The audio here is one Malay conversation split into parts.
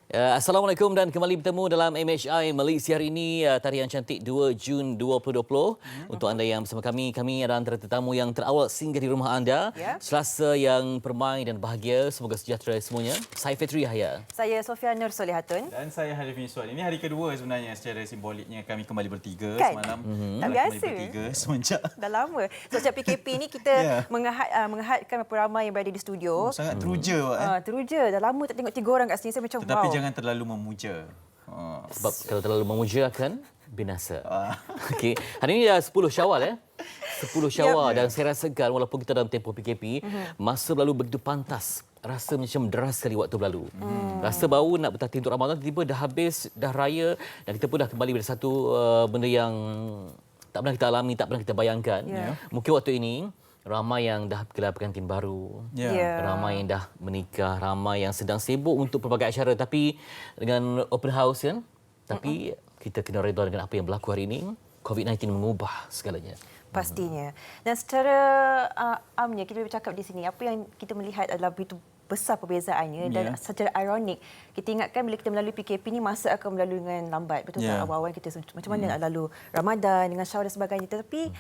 Assalamualaikum dan kembali bertemu dalam MHI Malaysia hari ini, tarian cantik 2 Jun 2020. Untuk anda yang bersama kami adalah antara tetamu yang terawal singgah di rumah anda. Selasa yang permai dan bahagia, semoga sejahtera semuanya. Saya Fitri Yahya. Saya Sofia Nur Solihatun. Dan saya Harif Miswan. Ini hari kedua sebenarnya secara simboliknya kami kembali bertiga Kan? semalam. Tak Kembali biasa. bertiga semenjak. Dah lama. Sejak PKP ni kita mengahadkan berapa ramai yang berada di studio. Sangat teruja, Wak. Teruja. Dah lama tak tengok 3 orang kat sini. Saya macam Tetapi wow. jangan terlalu memuja. Sebab kalau terlalu memuja akan binasa. Okey, hari ini dah 10 Syawal 10 Syawal dan saya rasakan walaupun kita dalam tempoh PKP, masa berlalu begitu pantas. Rasa macam deras sekali waktu berlalu. Rasa baru nak bertatih untuk Ramadan, tiba-tiba dah habis, dah raya dan kita pun dah kembali pada satu benda yang tak pernah kita alami, tak pernah kita bayangkan. Mungkin waktu ini ramai yang dah gelar pengantin baru, ramai yang dah menikah, ramai yang sedang sibuk untuk pelbagai acara tapi dengan open house kan. Tapi kita kena redha dengan apa yang berlaku hari ini. COVID-19 mengubah segalanya. Pastinya. Dan secara amnya kita boleh bercakap di sini, apa yang kita melihat adalah begitu besar perbezaannya dan secara ironik kita ingatkan bila kita melalui PKP ni masa akan melalui dengan lambat, betul tak? Awal-awal kita macam mana nak lalu Ramadan dengan Syawal dan sebagainya, tetapi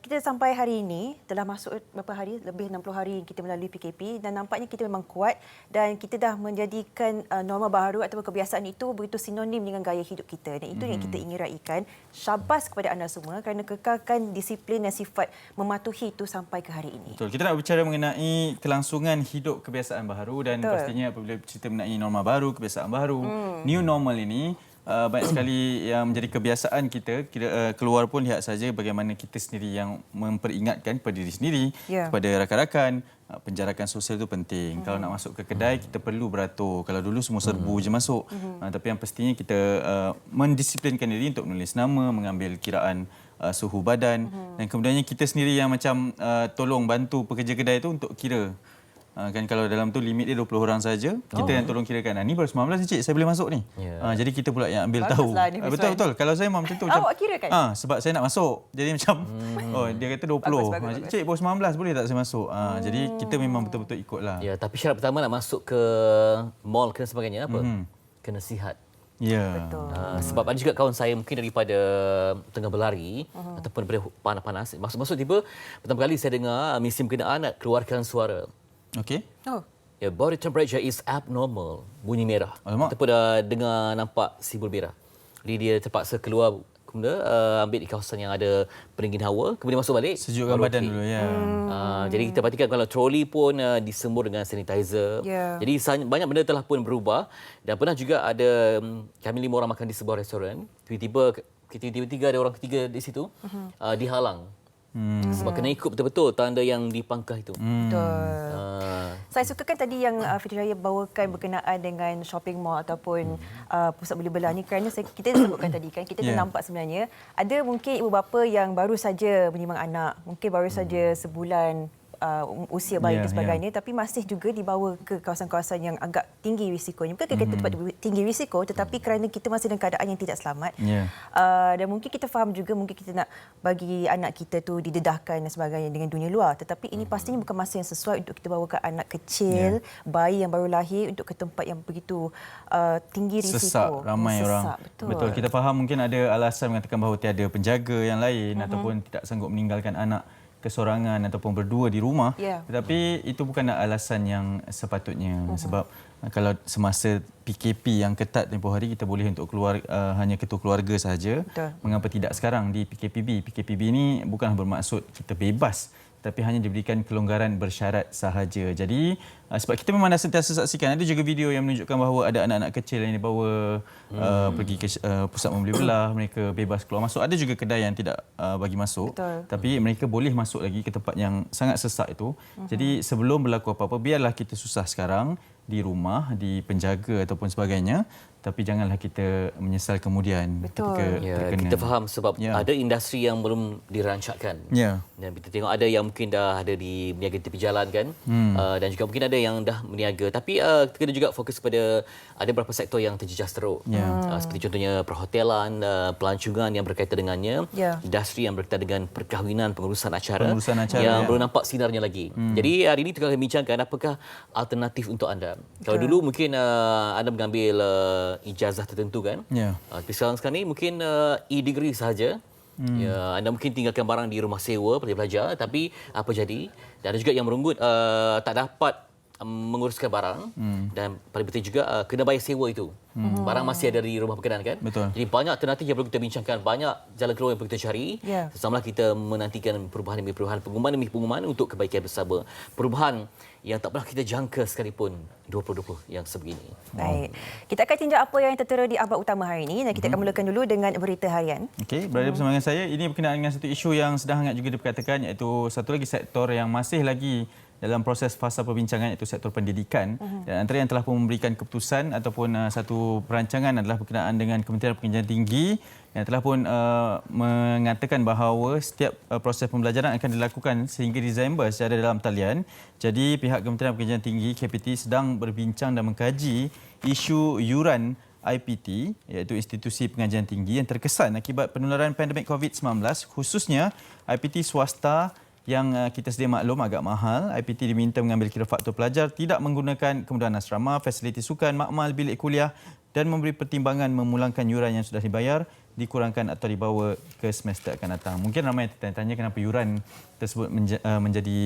kita sampai hari ini telah masuk berapa hari, lebih 60 hari kita melalui PKP dan nampaknya kita memang kuat dan kita dah menjadikan norma baru ataupun kebiasaan itu begitu sinonim dengan gaya hidup kita dan itu yang kita ingin raikan. Syabas kepada anda semua kerana kekalkan disiplin dan sifat mematuhi itu sampai ke hari ini. Betul. Kita nak berbicara mengenai kelangsungan hidup kebiasaan baru dan pastinya apabila cerita mengenai norma baru, kebiasaan baru, new normal ini banyak sekali yang menjadi kebiasaan kita. Keluar pun lihat saja bagaimana kita sendiri yang memperingatkan kepada diri sendiri, kepada rakan-rakan, penjarakan sosial itu penting. Kalau nak masuk ke kedai, kita perlu beratur. Kalau dulu semua serbu je masuk. Tapi yang pastinya kita mendisiplinkan diri untuk menulis nama, mengambil kiraan suhu badan dan kemudiannya kita sendiri yang macam tolong bantu pekerja kedai itu untuk kira. Kan kalau dalam tu limit dia 20 orang saja, kita yang tolong kirakan. Ni baru 19 cik, saya boleh masuk ni. Jadi kita pula yang ambil tahu. Betul. Kalau saya memang macam tu. Awak kirakan? Sebab saya nak masuk. Jadi macam dia kata 20. Cik baru 19 boleh tak saya masuk? Jadi kita memang betul-betul ikutlah. Ya, tapi syarat pertama nak masuk ke mall kena sebagainya apa? Kena sihat. Ya. Sebab ada juga kawan saya mungkin daripada tengah berlari ataupun daripada panas-panas. Masuk-masuk tiba pertama kali saya dengar mesin berkenaan nak keluarkan suara. Okey. Ya, body temperature is abnormal. Bunyi merah. Alamak. Kita pun dah dengar nampak simbol merah. Jadi dia terpaksa keluar ambil di kawasan yang ada pendingin hawa, kemudian masuk balik. Sejukkan badan dulu ya. Jadi kita perhatikan kalau troli pun disembur dengan sanitizer. Jadi banyak benda telah pun berubah dan pernah juga ada kami 5 orang makan di sebuah restoran. Tiba-tiba ada orang ketiga di situ dihalang. Sebab kena ikut betul-betul tanda yang dipangkah itu. Betul. Saya sukakan tadi yang Fitri Raya bawakan berkenaan dengan shopping mall ataupun pusat beli belah ni kerana kita sebutkan tadi kan kita nampak sebenarnya ada mungkin ibu bapa yang baru saja menyimang anak, mungkin baru saja sebulan usia bayi dan sebagainya, tapi masih juga dibawa ke kawasan-kawasan yang agak tinggi risikonya. Bukan kita tempat tinggi risiko, tetapi kerana kita masih dalam keadaan yang tidak selamat. Dan mungkin kita faham juga mungkin kita nak bagi anak kita tu didedahkan dan sebagainya dengan dunia luar. Tetapi ini pastinya bukan masa yang sesuai untuk kita bawa ke anak kecil, bayi yang baru lahir untuk ke tempat yang begitu tinggi risiko. Sesak, ramai orang. Betul. Kita faham mungkin ada alasan mengatakan bahawa tiada penjaga yang lain ataupun tidak sanggup meninggalkan anak kesorangan ataupun berdua di rumah, tetapi itu bukanlah alasan yang sepatutnya sebab kalau semasa PKP yang ketat tempoh hari kita boleh untuk keluar hanya ketua keluarga sahaja. Mengapa tidak sekarang di PKPB? PKPB ini bukanlah bermaksud kita bebas, tapi hanya diberikan kelonggaran bersyarat sahaja. Jadi sebab kita memang dah sentiasa saksikan ada juga video yang menunjukkan bahawa ada anak-anak kecil yang dibawa pergi ke pusat membeli belah, mereka bebas keluar masuk. Ada juga kedai yang tidak bagi masuk, tapi mereka boleh masuk lagi ke tempat yang sangat sesak itu. Jadi sebelum berlaku apa-apa, biarlah kita susah sekarang di rumah, di penjaga ataupun sebagainya. tapi janganlah kita menyesal kemudian Betul. ketika Ya, terkena. kita faham sebab ada industri yang belum dirancangkan. Ya. Dan kita tengok ada yang mungkin dah ada di berniaga tepi jalan kan. Dan juga mungkin ada yang dah berniaga. Tapi kita kena juga fokus kepada ada beberapa sektor yang terjejas teruk. Seperti contohnya perhotelan, pelancongan yang berkaitan dengannya. Industri yang berkaitan dengan perkahwinan, pengurusan acara, yang belum nampak sinarnya lagi. Jadi hari ini kita akan bincangkan apakah alternatif untuk anda. Kalau dulu mungkin anda mengambil ijazah tertentu kan. Tapi sekarang ni mungkin e-degree sahaja. Ya, anda mungkin tinggalkan barang di rumah sewa pelajar, tapi apa jadi? Dan ada juga yang merenggut tak dapat menguruskan barang dan paling penting juga kena bayar sewa itu. Barang masih ada di rumah berkenan kan? Betul. Jadi banyak alternatif yang perlu kita bincangkan, banyak jalan keluar yang perlu kita cari. Sesamalah kita menantikan perubahan demi perubahan, pengumuman demi pengumuman untuk kebaikan bersama. Perubahan yang tak pernah kita jangka sekalipun 2020 yang sebegini. Baik. Kita akan tinjau apa yang tertera di akhbar utama hari ini dan kita akan mulakan dulu dengan berita harian. Okey, berada bersama dengan saya. Ini berkenaan dengan satu isu yang sedang hangat juga diperkatakan, iaitu satu lagi sektor yang masih lagi dalam proses fasa perbincangan, iaitu sektor pendidikan. Dan antara yang telah pun memberikan keputusan ataupun satu perancangan adalah berkenaan dengan Kementerian Pengajian Tinggi yang telah pun mengatakan bahawa setiap proses pembelajaran akan dilakukan sehingga Disember secara dalam talian. Jadi pihak Kementerian Pengajian Tinggi KPT sedang berbincang dan mengkaji isu yuran IPT, iaitu Institusi Pengajian Tinggi yang terkesan akibat penularan pandemik COVID-19, khususnya IPT swasta yang kita sedia maklum agak mahal. IPT diminta mengambil kira faktor pelajar, tidak menggunakan kemudahan asrama, fasiliti sukan, makmal, bilik kuliah dan memberi pertimbangan memulangkan yuran yang sudah dibayar, dikurangkan atau dibawa ke semester akan datang. Mungkin ramai tanya kenapa yuran tersebut menjadi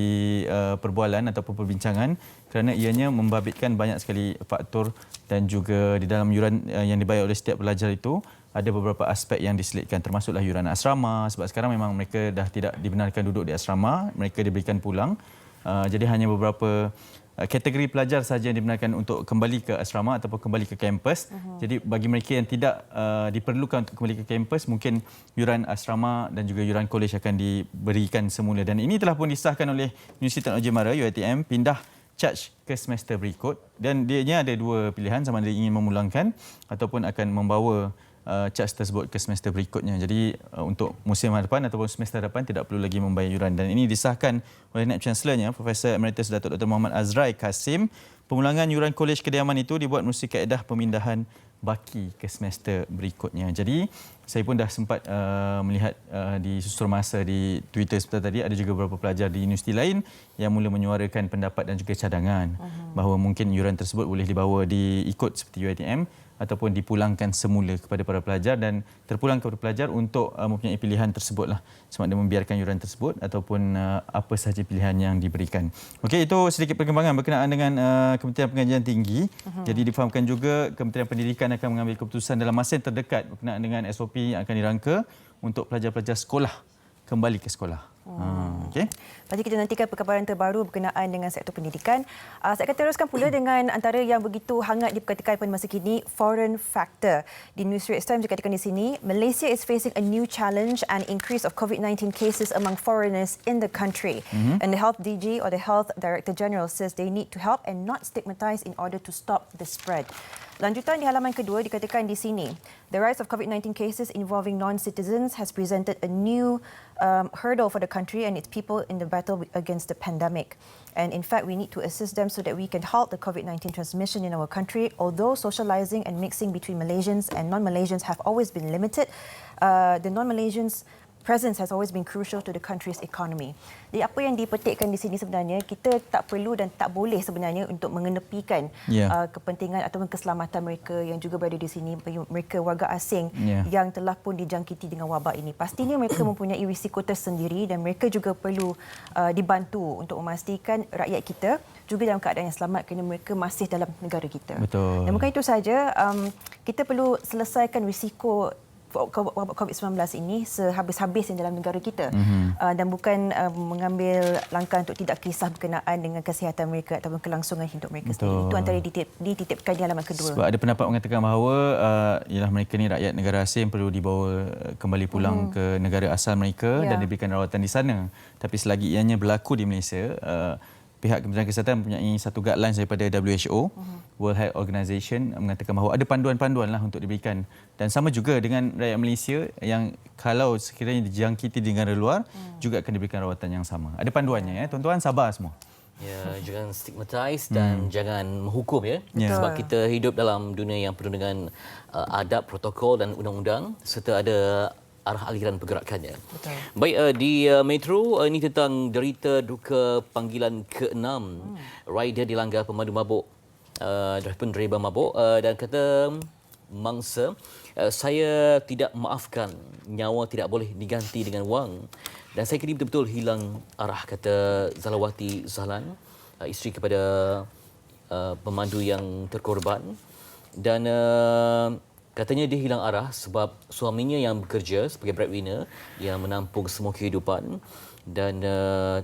perbualan ataupun perbincangan, kerana ianya membabitkan banyak sekali faktor dan juga di dalam yuran yang dibayar oleh setiap pelajar itu ada beberapa aspek yang diselitkan, termasuklah yuran asrama, sebab sekarang memang mereka dah tidak dibenarkan duduk di asrama, mereka diberikan pulang. Jadi hanya beberapa kategori pelajar sahaja yang dibenarkan untuk kembali ke asrama ataupun kembali ke kampus. Jadi bagi mereka yang tidak diperlukan untuk kembali ke kampus, mungkin yuran asrama dan juga yuran kolej akan diberikan semula. Dan ini telah pun disahkan oleh Universiti Tan Uji Mara UiTM pindah charge ke semester berikut. Dan dianya ada dua pilihan, sama ada ingin memulangkan ataupun akan membawa charge tersebut ke semester berikutnya. Jadi untuk musim hadapan ataupun semester hadapan tidak perlu lagi membayar yuran. Dan ini disahkan oleh Naib Chancellornya, Profesor Emeritus Datuk Dr. Muhammad Azrai Kasim. Pemulangan yuran kolej kediaman itu dibuat melalui kaedah pemindahan baki ke semester berikutnya. Jadi saya pun dah sempat melihat di susur masa di Twitter sebentar tadi, ada juga beberapa pelajar di universiti lain yang mula menyuarakan pendapat dan juga cadangan bahawa mungkin yuran tersebut boleh dibawa diikut seperti UiTM ataupun dipulangkan semula kepada para pelajar dan terpulang kepada pelajar untuk mempunyai pilihan tersebutlah, sama ada membiarkan yuran tersebut ataupun apa sahaja pilihan yang diberikan. Okey, itu sedikit perkembangan berkenaan dengan Kementerian Pengajian Tinggi. Jadi difahamkan juga Kementerian Pendidikan akan mengambil keputusan dalam masa yang terdekat berkenaan dengan SOP yang akan dirangka untuk pelajar-pelajar sekolah kembali ke sekolah. Okey. Lepas itu kita nantikan perkabaran terbaru berkenaan dengan sektor pendidikan. Saya akan teruskan pula dengan antara yang begitu hangat diperkatakan pada masa kini, foreign factor. Di News Straits Times dikatakan di sini, Malaysia is facing a new challenge and increase of COVID-19 cases among foreigners in the country. And the Health DG or the Health Director General says they need to help and not stigmatise in order to stop the spread. Lanjutan di halaman kedua dikatakan di sini, the rise of COVID-19 cases involving non-citizens has presented a new hurdle for the country and its people in the battle against the pandemic. And in fact, we need to assist them so that we can halt the COVID-19 transmission in our country. Although socializing and mixing between Malaysians and non-Malaysians have always been limited, the non-Malaysians presence has always been crucial to the country's economy. Jadi apa yang dipetikkan di sini sebenarnya, kita tak perlu dan tak boleh sebenarnya untuk mengenepikan kepentingan ataupun keselamatan mereka yang juga berada di sini, mereka warga asing yang telah pun dijangkiti dengan wabak ini. Pastinya mereka mempunyai risiko tersendiri dan mereka juga perlu dibantu untuk memastikan rakyat kita juga dalam keadaan yang selamat kerana mereka masih dalam negara kita. Betul. Dan bukan itu saja, kita perlu selesaikan risiko COVID-19 ini sehabis-habis dalam negara kita dan bukan mengambil langkah untuk tidak kisah berkenaan dengan kesihatan mereka ataupun kelangsungan hidup mereka sendiri. Itu antara dititipkan di halaman kedua. Sebab ada pendapat mengatakan bahawa ialah mereka ni rakyat negara asing perlu dibawa kembali pulang ke negara asal mereka dan diberikan rawatan di sana. Tapi selagi ianya berlaku di Malaysia, pihak Kementerian Kesihatan mempunyai satu guidelines daripada WHO, World Health Organization, mengatakan bahawa ada panduan-panduan lah untuk diberikan. Dan sama juga dengan rakyat Malaysia yang kalau sekiranya dijangkiti di negara luar, juga akan diberikan rawatan yang sama. Ada panduannya ya, tuan-tuan sabar semua. Ya, jangan stigmatize dan jangan menghukum ya. Ya. Sebab kita hidup dalam dunia yang penuh dengan adab, protokol dan undang-undang serta ada arah aliran pergerakannya. Betul. Baik, di Metro ini tentang derita duka panggilan ke-6. Rider dilanggar pemandu mabuk, driver mabuk dan kata mangsa, saya tidak maafkan, nyawa tidak boleh diganti dengan wang. Dan saya kini betul-betul hilang arah, kata Zalawati Zahlan, isteri kepada pemandu yang terkorban. Dan katanya dia hilang arah sebab suaminya yang bekerja sebagai breadwinner, yang menampung semua kehidupan dan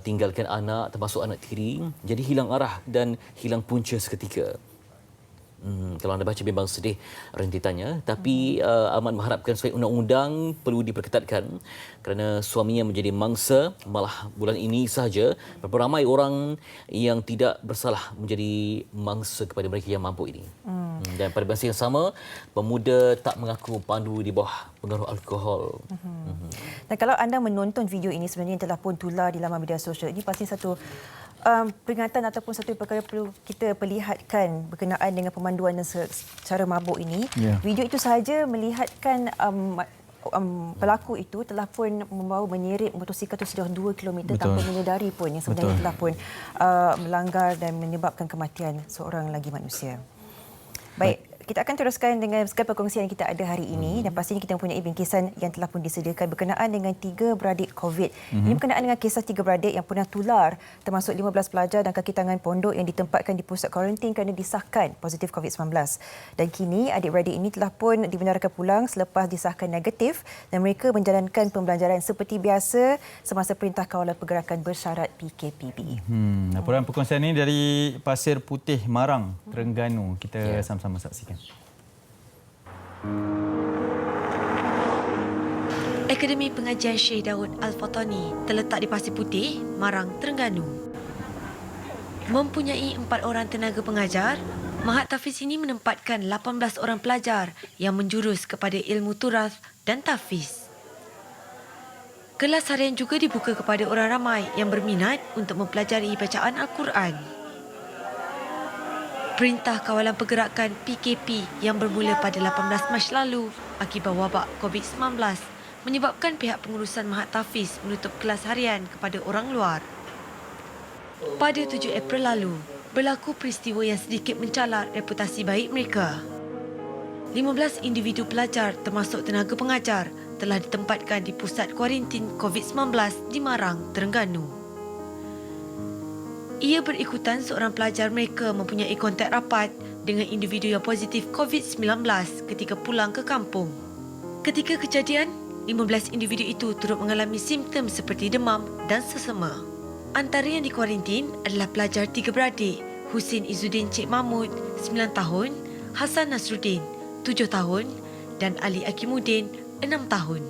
tinggalkan anak termasuk anak tiri, jadi hilang arah dan hilang punca seketika. Kalau anda baca memang sedih rentetannya, tapi amat mengharapkan supaya undang-undang perlu diperketatkan kerana suaminya menjadi mangsa. Malah bulan ini sahaja berapa ramai orang yang tidak bersalah menjadi mangsa kepada mereka yang mampu ini. Dan pada masa yang sama, pemuda tak mengaku pandu di bawah pengaruh alkohol. Dan kalau anda menonton video ini sebenarnya yang telah pun tular di laman media sosial, ini pasti satu peringatan ataupun satu perkara perlu kita perlihatkan berkenaan dengan pemanduan dan secara mabuk ini. Video itu sahaja melihatkan pelaku itu telah pun membawa menyeret motosikal itu sudah 2 km tanpa menyedari pun yang sebenarnya telah pun melanggar dan menyebabkan kematian seorang lagi manusia. Baik, kita akan teruskan dengan segala perkongsian yang kita ada hari ini dan pastinya kita mempunyai bingkisan yang telah pun disediakan berkenaan dengan 3 beradik COVID. Ini berkenaan dengan kisah 3 beradik yang pernah tular, termasuk 15 pelajar dan kaki tangan pondok yang ditempatkan di pusat kuarantin kerana disahkan positif COVID-19. Dan kini adik-beradik ini telah pun dibenarkan pulang selepas disahkan negatif dan mereka menjalankan pembelajaran seperti biasa semasa Perintah Kawalan Pergerakan Bersyarat PKPB. Laporan perkongsian ini dari Pasir Putih, Marang, Terengganu. Kita sama-sama saksikan. Akademi Pengajian Syekh Daud Al-Fatani terletak di Pasir Putih, Marang, Terengganu. Mempunyai 4 orang tenaga pengajar, Mahat Tafiz ini menempatkan 18 orang pelajar yang menjurus kepada ilmu turas dan tafiz. Kelas harian juga dibuka kepada orang ramai yang berminat untuk mempelajari bacaan Al-Quran. Perintah Kawalan Pergerakan PKP yang bermula pada 18 Mac lalu akibat wabak COVID-19 menyebabkan pihak pengurusan Mahat Tafiz menutup kelas harian kepada orang luar. Pada 7 April lalu, berlaku peristiwa yang sedikit mencalar reputasi baik mereka. 15 individu pelajar termasuk tenaga pengajar telah ditempatkan di pusat kuarantin COVID-19 di Marang, Terengganu. Ia berikutan seorang pelajar mereka mempunyai kontak rapat dengan individu yang positif COVID-19 ketika pulang ke kampung. Ketika kejadian, 15 individu itu turut mengalami simptom seperti demam dan sesama. Antara yang dikuarantin adalah pelajar 3 beradik, Husin Izzuddin Cik Mahmud, 9 tahun, Hassan Nasruddin, 7 tahun dan Ali Akimuddin, 6 tahun.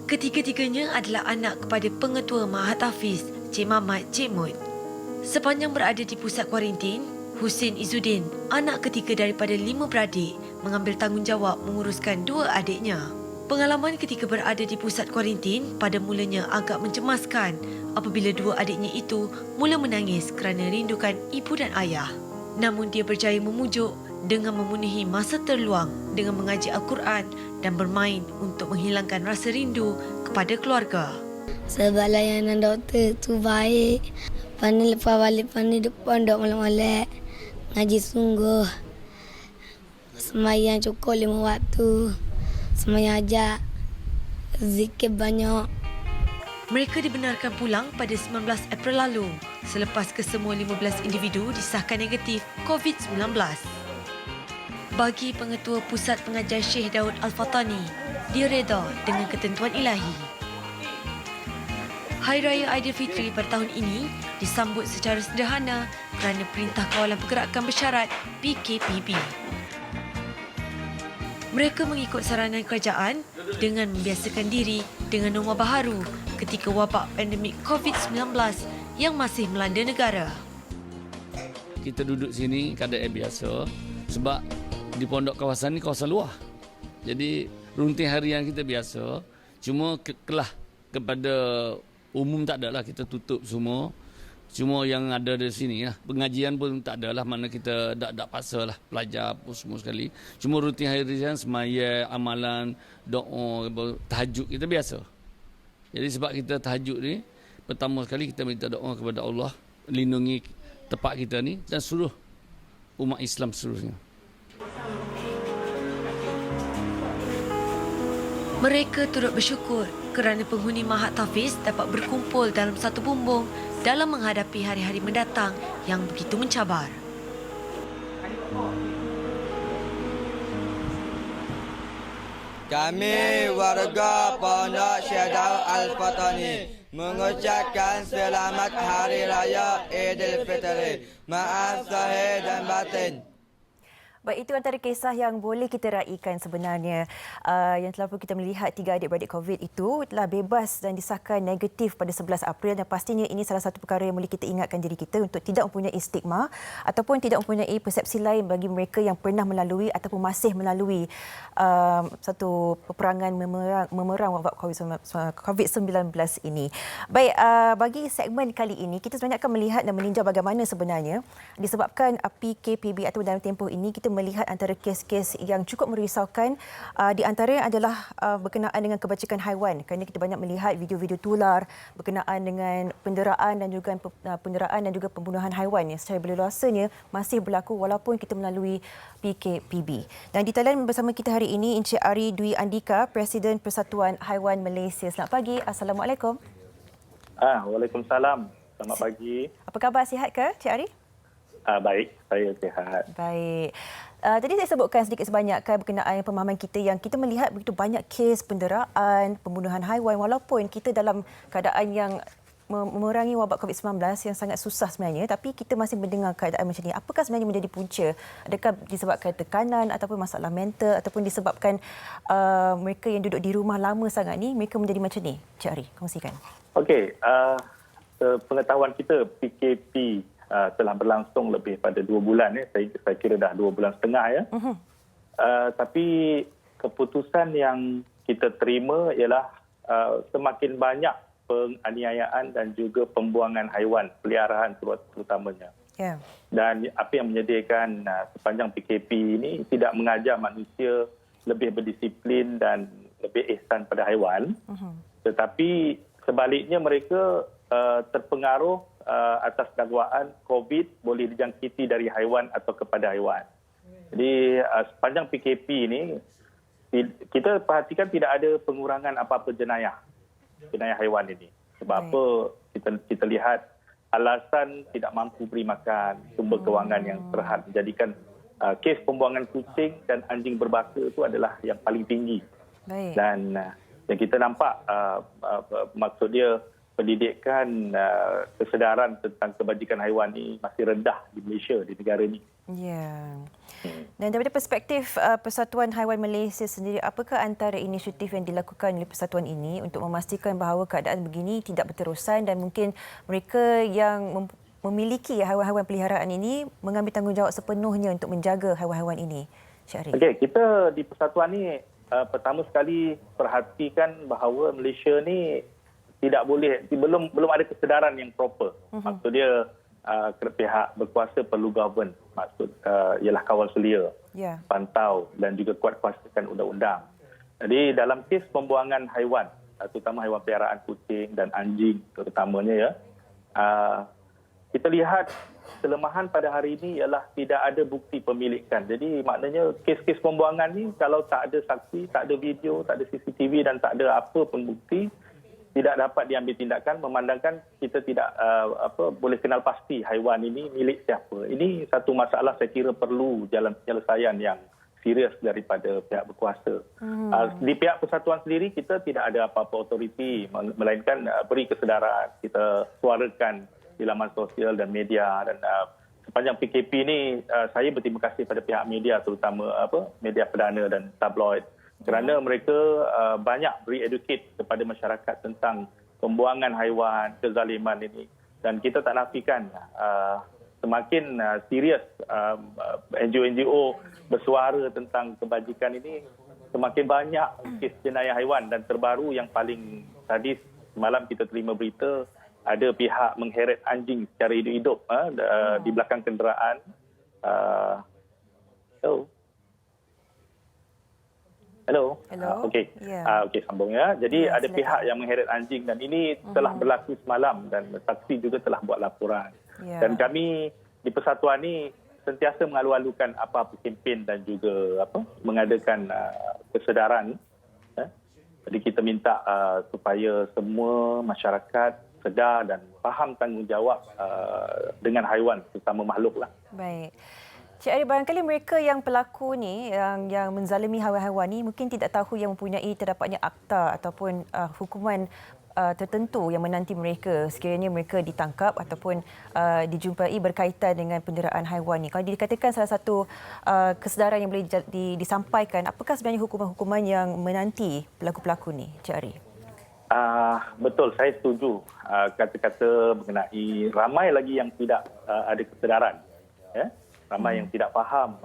Ketiga-tiganya adalah anak kepada Pengetua Mahat Tafiz, Cik Mamat Cik Mut. Sepanjang berada di pusat kuarantin, Husin Izzuddin, anak ketiga daripada 5 beradik, mengambil tanggungjawab menguruskan 2 adiknya. Pengalaman ketika berada di pusat kuarantin pada mulanya agak mencemaskan apabila 2 adiknya itu mula menangis kerana rindukan ibu dan ayah. Namun dia berjaya memujuk dengan memenuhi masa terluang dengan mengaji Al-Quran dan bermain untuk menghilangkan rasa rindu kepada keluarga. Sebab layanan doktor tu baik. Pandai lepas balik pandai depan dok malam-malam. Ngaji sungguh. Semayang cukup 5 waktu. Semayang ajak. Zikir banyak. Mereka dibenarkan pulang pada 19 April lalu selepas kesemua 15 individu disahkan negatif COVID-19. Bagi Pengetua Pusat Pengajian Syekh Daud Al-Fatani, dia reda dengan ketentuan ilahi. Hari Raya Aidilfitri pada tahun ini disambut secara sederhana kerana Perintah Kawalan Pergerakan Bersyarat PKPB. Mereka mengikut saranan kerajaan dengan membiasakan diri dengan norma baharu ketika wabak pandemik COVID-19 yang masih melanda negara. Kita duduk sini keadaan biasa sebab di pondok kawasan ni kawasan luar. Jadi rutin harian kita biasa, cuma kelah kepada umum tak adalah, kita tutup semua. Cuma yang ada di sini lah. Pengajian pun tak ada lah, mana kita tak paksa lah pelajar pun semua sekali. Cuma rutin harian semaya, amalan, doa, tahajud kita biasa. Jadi sebab kita tahajud ni, pertama sekali kita minta doa kepada Allah, lindungi tempat kita ni dan seluruh umat Islam seluruhnya. Mereka turut bersyukur kerana penghuni Mahat Tahfiz dapat berkumpul dalam satu bumbung dalam menghadapi hari-hari mendatang yang begitu mencabar. Kami warga Pondok Syekh Daud Al-Fatani mengucapkan selamat Hari Raya Aidilfitri. Maaf zahir dan batin. Baik, itu antara kisah yang boleh kita raikan sebenarnya. Yang telah pun kita melihat 3 adik-beradik COVID itu telah bebas dan disahkan negatif pada 11 April dan pastinya ini salah satu perkara yang boleh kita ingatkan diri kita untuk tidak mempunyai stigma ataupun tidak mempunyai persepsi lain bagi mereka yang pernah melalui ataupun masih melalui satu peperangan memerang wabak COVID-19 ini. Baik, bagi segmen kali ini kita sebenarnya akan melihat dan meninjau bagaimana sebenarnya disebabkan PKPB atau dalam tempoh ini kita melihat antara kes-kes yang cukup merisaukan. Di antaranya adalah berkenaan dengan kebajikan haiwan, kerana kita banyak melihat video-video tular berkenaan dengan penderaan dan juga pembunuhan haiwan yang secara berleluasanya masih berlaku walaupun kita melalui PKPB. Dan di talian bersama kita hari ini Encik Ari Dwi Andika, Presiden Persatuan Haiwan Malaysia. Selamat pagi. Assalamualaikum. Waalaikumsalam. Selamat pagi. Apa khabar, sihat ke Encik Ari? Baik, saya sihat. Baik. Tadi saya sebutkan sedikit sebanyak berkenaan pemahaman kita yang kita melihat begitu banyak kes penderaan, pembunuhan haiwan walaupun kita dalam keadaan yang memerangi wabak COVID-19 yang sangat susah sebenarnya, tapi kita masih mendengar keadaan macam ini. Apakah sebenarnya menjadi punca? Adakah disebabkan tekanan ataupun masalah mental ataupun disebabkan mereka yang duduk di rumah lama sangat ni, mereka menjadi macam ni? Cik Ari, kongsikan. Okey, pengetahuan kita PKP telah berlangsung lebih pada 2 bulan. Saya kira dah 2 bulan setengah ya. Tapi keputusan yang kita terima ialah semakin banyak penganiayaan dan juga pembuangan haiwan peliharaan terutamanya. Yeah. Dan apa yang menyediakan sepanjang PKP ini tidak mengajar manusia lebih berdisiplin dan lebih ihsan pada haiwan. Tetapi sebaliknya mereka terpengaruh atas dakwaan COVID boleh dijangkiti dari haiwan atau kepada haiwan. Jadi sepanjang PKP ini kita perhatikan tidak ada pengurangan apa-apa jenayah haiwan ini. Sebab apa kita lihat alasan tidak mampu beri makan, sumber kewangan yang terhad menjadikan kes pembuangan kucing dan anjing berbaka itu adalah yang paling tinggi. Baik. Dan kita nampak maksud dia pendidikan kesedaran tentang kebajikan haiwan ini masih rendah di Malaysia, di negara ini. Ya. Dan daripada perspektif Persatuan Haiwan Malaysia sendiri, apakah antara inisiatif yang dilakukan oleh persatuan ini untuk memastikan bahawa keadaan begini tidak berterusan dan mungkin mereka yang memiliki haiwan-haiwan peliharaan ini mengambil tanggungjawab sepenuhnya untuk menjaga haiwan-haiwan ini? Syahri. Okey, kita di persatuan ini pertama sekali perhatikan bahawa Malaysia ni tidak boleh, belum ada kesedaran yang proper. Maksud dia pihak berkuasa perlu govern. Maksud ialah kawal selia, pantau dan juga kuat kuasakan undang-undang. Jadi dalam kes pembuangan haiwan, terutama haiwan peliharaan kucing dan anjing terutamanya ya, kita lihat kelemahan pada hari ini ialah tidak ada bukti pemilikan. Jadi maknanya kes-kes pembuangan ni kalau tak ada saksi, tak ada video, tak ada CCTV dan tak ada apa pun bukti, tidak dapat diambil tindakan memandangkan kita tidak boleh kenal pasti haiwan ini milik siapa. Ini satu masalah saya kira perlu jalan penyelesaian yang serius daripada pihak berkuasa. Di pihak persatuan sendiri kita tidak ada apa-apa otoriti melainkan beri kesedaran, kita suarakan di laman sosial dan media dan sepanjang PKP ini saya berterima kasih pada pihak media terutama media perdana dan tabloid kerana mereka banyak beri educate kepada masyarakat tentang pembuangan haiwan, kezaliman ini dan kita tak nafikan semakin serius NGO-NGO bersuara tentang kebajikan ini, semakin banyak kes jenayah haiwan. Dan terbaru yang paling sadis, semalam kita terima berita ada pihak mengheret anjing secara hidup-hidup di belakang kenderaan. Hello. Okey. Okey, sambung ya. Jadi ada silakan. pihak yang mengheret anjing dan ini telah berlaku semalam dan saksi juga telah buat laporan. Dan kami di persatuan ni sentiasa mengalu-alukan apa-apa kempen dan juga mengadakan kesedaran. Jadi kita minta supaya semua masyarakat sedar dan faham tanggungjawab dengan haiwan sesama makhluklah. Baik. Cik Ari, barangkali mereka yang pelaku ni, yang menzalimi haiwan-haiwan ni mungkin tidak tahu yang mempunyai terdapatnya akta ataupun hukuman tertentu yang menanti mereka sekiranya mereka ditangkap ataupun dijumpai berkaitan dengan penderaan haiwan ni. Kalau dikatakan salah satu kesedaran yang boleh disampaikan, apakah sebenarnya hukuman-hukuman yang menanti pelaku-pelaku ni, Cik Ari? Betul, saya setuju kata-kata mengenai ramai lagi yang tidak ada kesedaran. Ramai yang tidak faham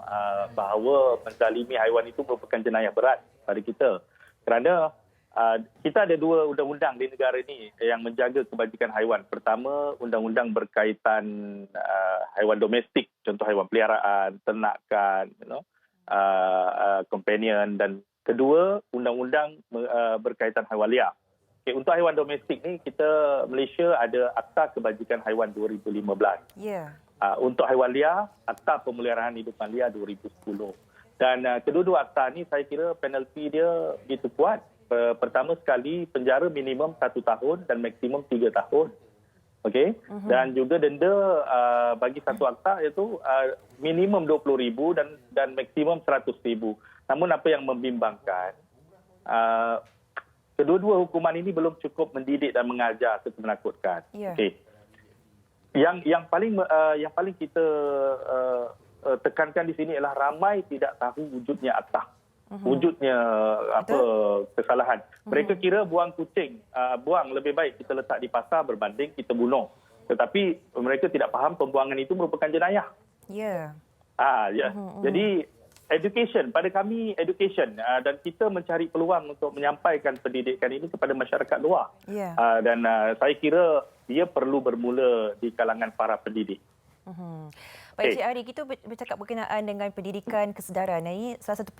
bahawa menzalimi haiwan itu merupakan jenayah berat pada kita. Kerana kita ada dua undang-undang di negara ini yang menjaga kebajikan haiwan. Pertama, undang-undang berkaitan haiwan domestik, contoh haiwan peliharaan, ternakan, companion, dan kedua, undang-undang berkaitan haiwan liar. Okay, untuk haiwan domestik ni, kita Malaysia ada Akta Kebajikan Haiwan 2015. Untuk haiwan liar, Akta Pemeliharaan Hidupan Liar 2010. Dan kedua-dua akta ni saya kira penalti dia begitu kuat. Pertama sekali penjara minimum 1 tahun dan maksimum 3 tahun. Okey. Dan juga denda bagi satu akta iaitu minimum 20,000 dan maksimum 100,000. Namun apa yang membimbangkan, kedua-dua hukuman ini belum cukup mendidik dan mengajar serta menakutkan. Okey. Yang paling kita tekankan di sini ialah ramai tidak tahu wujudnya akta. Wujudnya kesalahan. Mereka kira buang kucing, buang lebih baik kita letak di pasar berbanding kita bunuh. Tetapi mereka tidak faham pembuangan itu merupakan jenayah. Jadi education, pada kami education, dan kita mencari peluang untuk menyampaikan pendidikan ini kepada masyarakat luar. Dan saya kira dia perlu bermula di kalangan para pendidik. Baik, Cik Ari, kita bercakap berkenaan dengan pendidikan kesedaran. Ini salah satu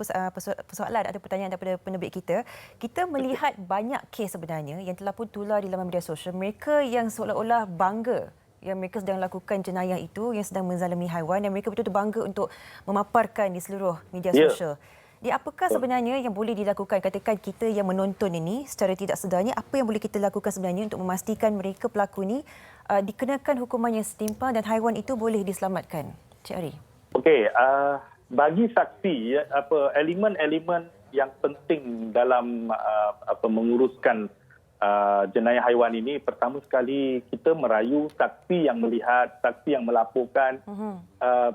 persoalan atau pertanyaan daripada penerbit kita. Kita melihat banyak kes sebenarnya yang telah pun tular di laman media sosial. Mereka yang seolah-olah bangga yang mereka sedang lakukan jenayah itu, yang sedang menzalimi haiwan, dan mereka betul-betul bangga untuk memaparkan di seluruh media sosial. Apakah sebenarnya yang boleh dilakukan? Katakan kita yang menonton ini secara tidak sedarnya, apa yang boleh kita lakukan sebenarnya untuk memastikan mereka pelaku ini dikenakan hukuman yang setimpal dan haiwan itu boleh diselamatkan? Cik Ari. Okey, bagi saksi, elemen-elemen yang penting dalam menguruskan jenayah haiwan ini, pertama sekali kita merayu saksi yang melihat, saksi yang melaporkan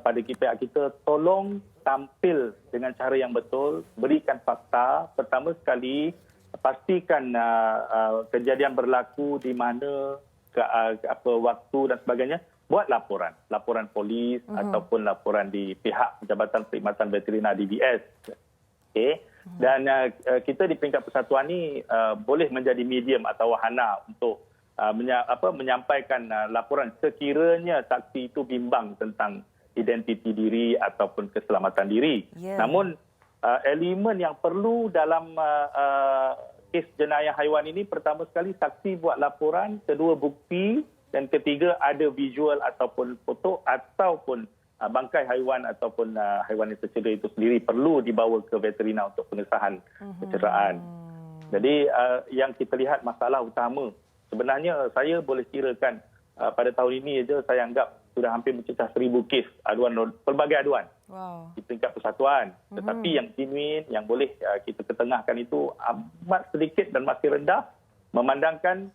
pada pihak kita, tolong tampil dengan cara yang betul, berikan fakta. Pertama sekali pastikan kejadian berlaku di mana, waktu dan sebagainya. Buat laporan polis ataupun laporan di pihak Jabatan Perkhidmatan Veterina DBS. Okey. Dan kita di peringkat persatuan ni boleh menjadi medium atau wahana untuk menyampaikan laporan sekiranya saksi itu bimbang tentang identiti diri ataupun keselamatan diri. Namun elemen yang perlu dalam kes jenayah haiwan ini, pertama sekali saksi buat laporan, kedua bukti, dan ketiga ada visual ataupun foto ataupun bangkai haiwan ataupun haiwan yang tercedera itu sendiri perlu dibawa ke veterina untuk pengesahan kecederaan. Jadi yang kita lihat masalah utama, sebenarnya saya boleh kirakan pada tahun ini saja saya anggap sudah hampir mencecah 1,000 kes aduan, pelbagai aduan di peringkat persatuan. Tetapi yang genuine, yang boleh kita ketengahkan itu amat sedikit dan masih rendah, memandangkan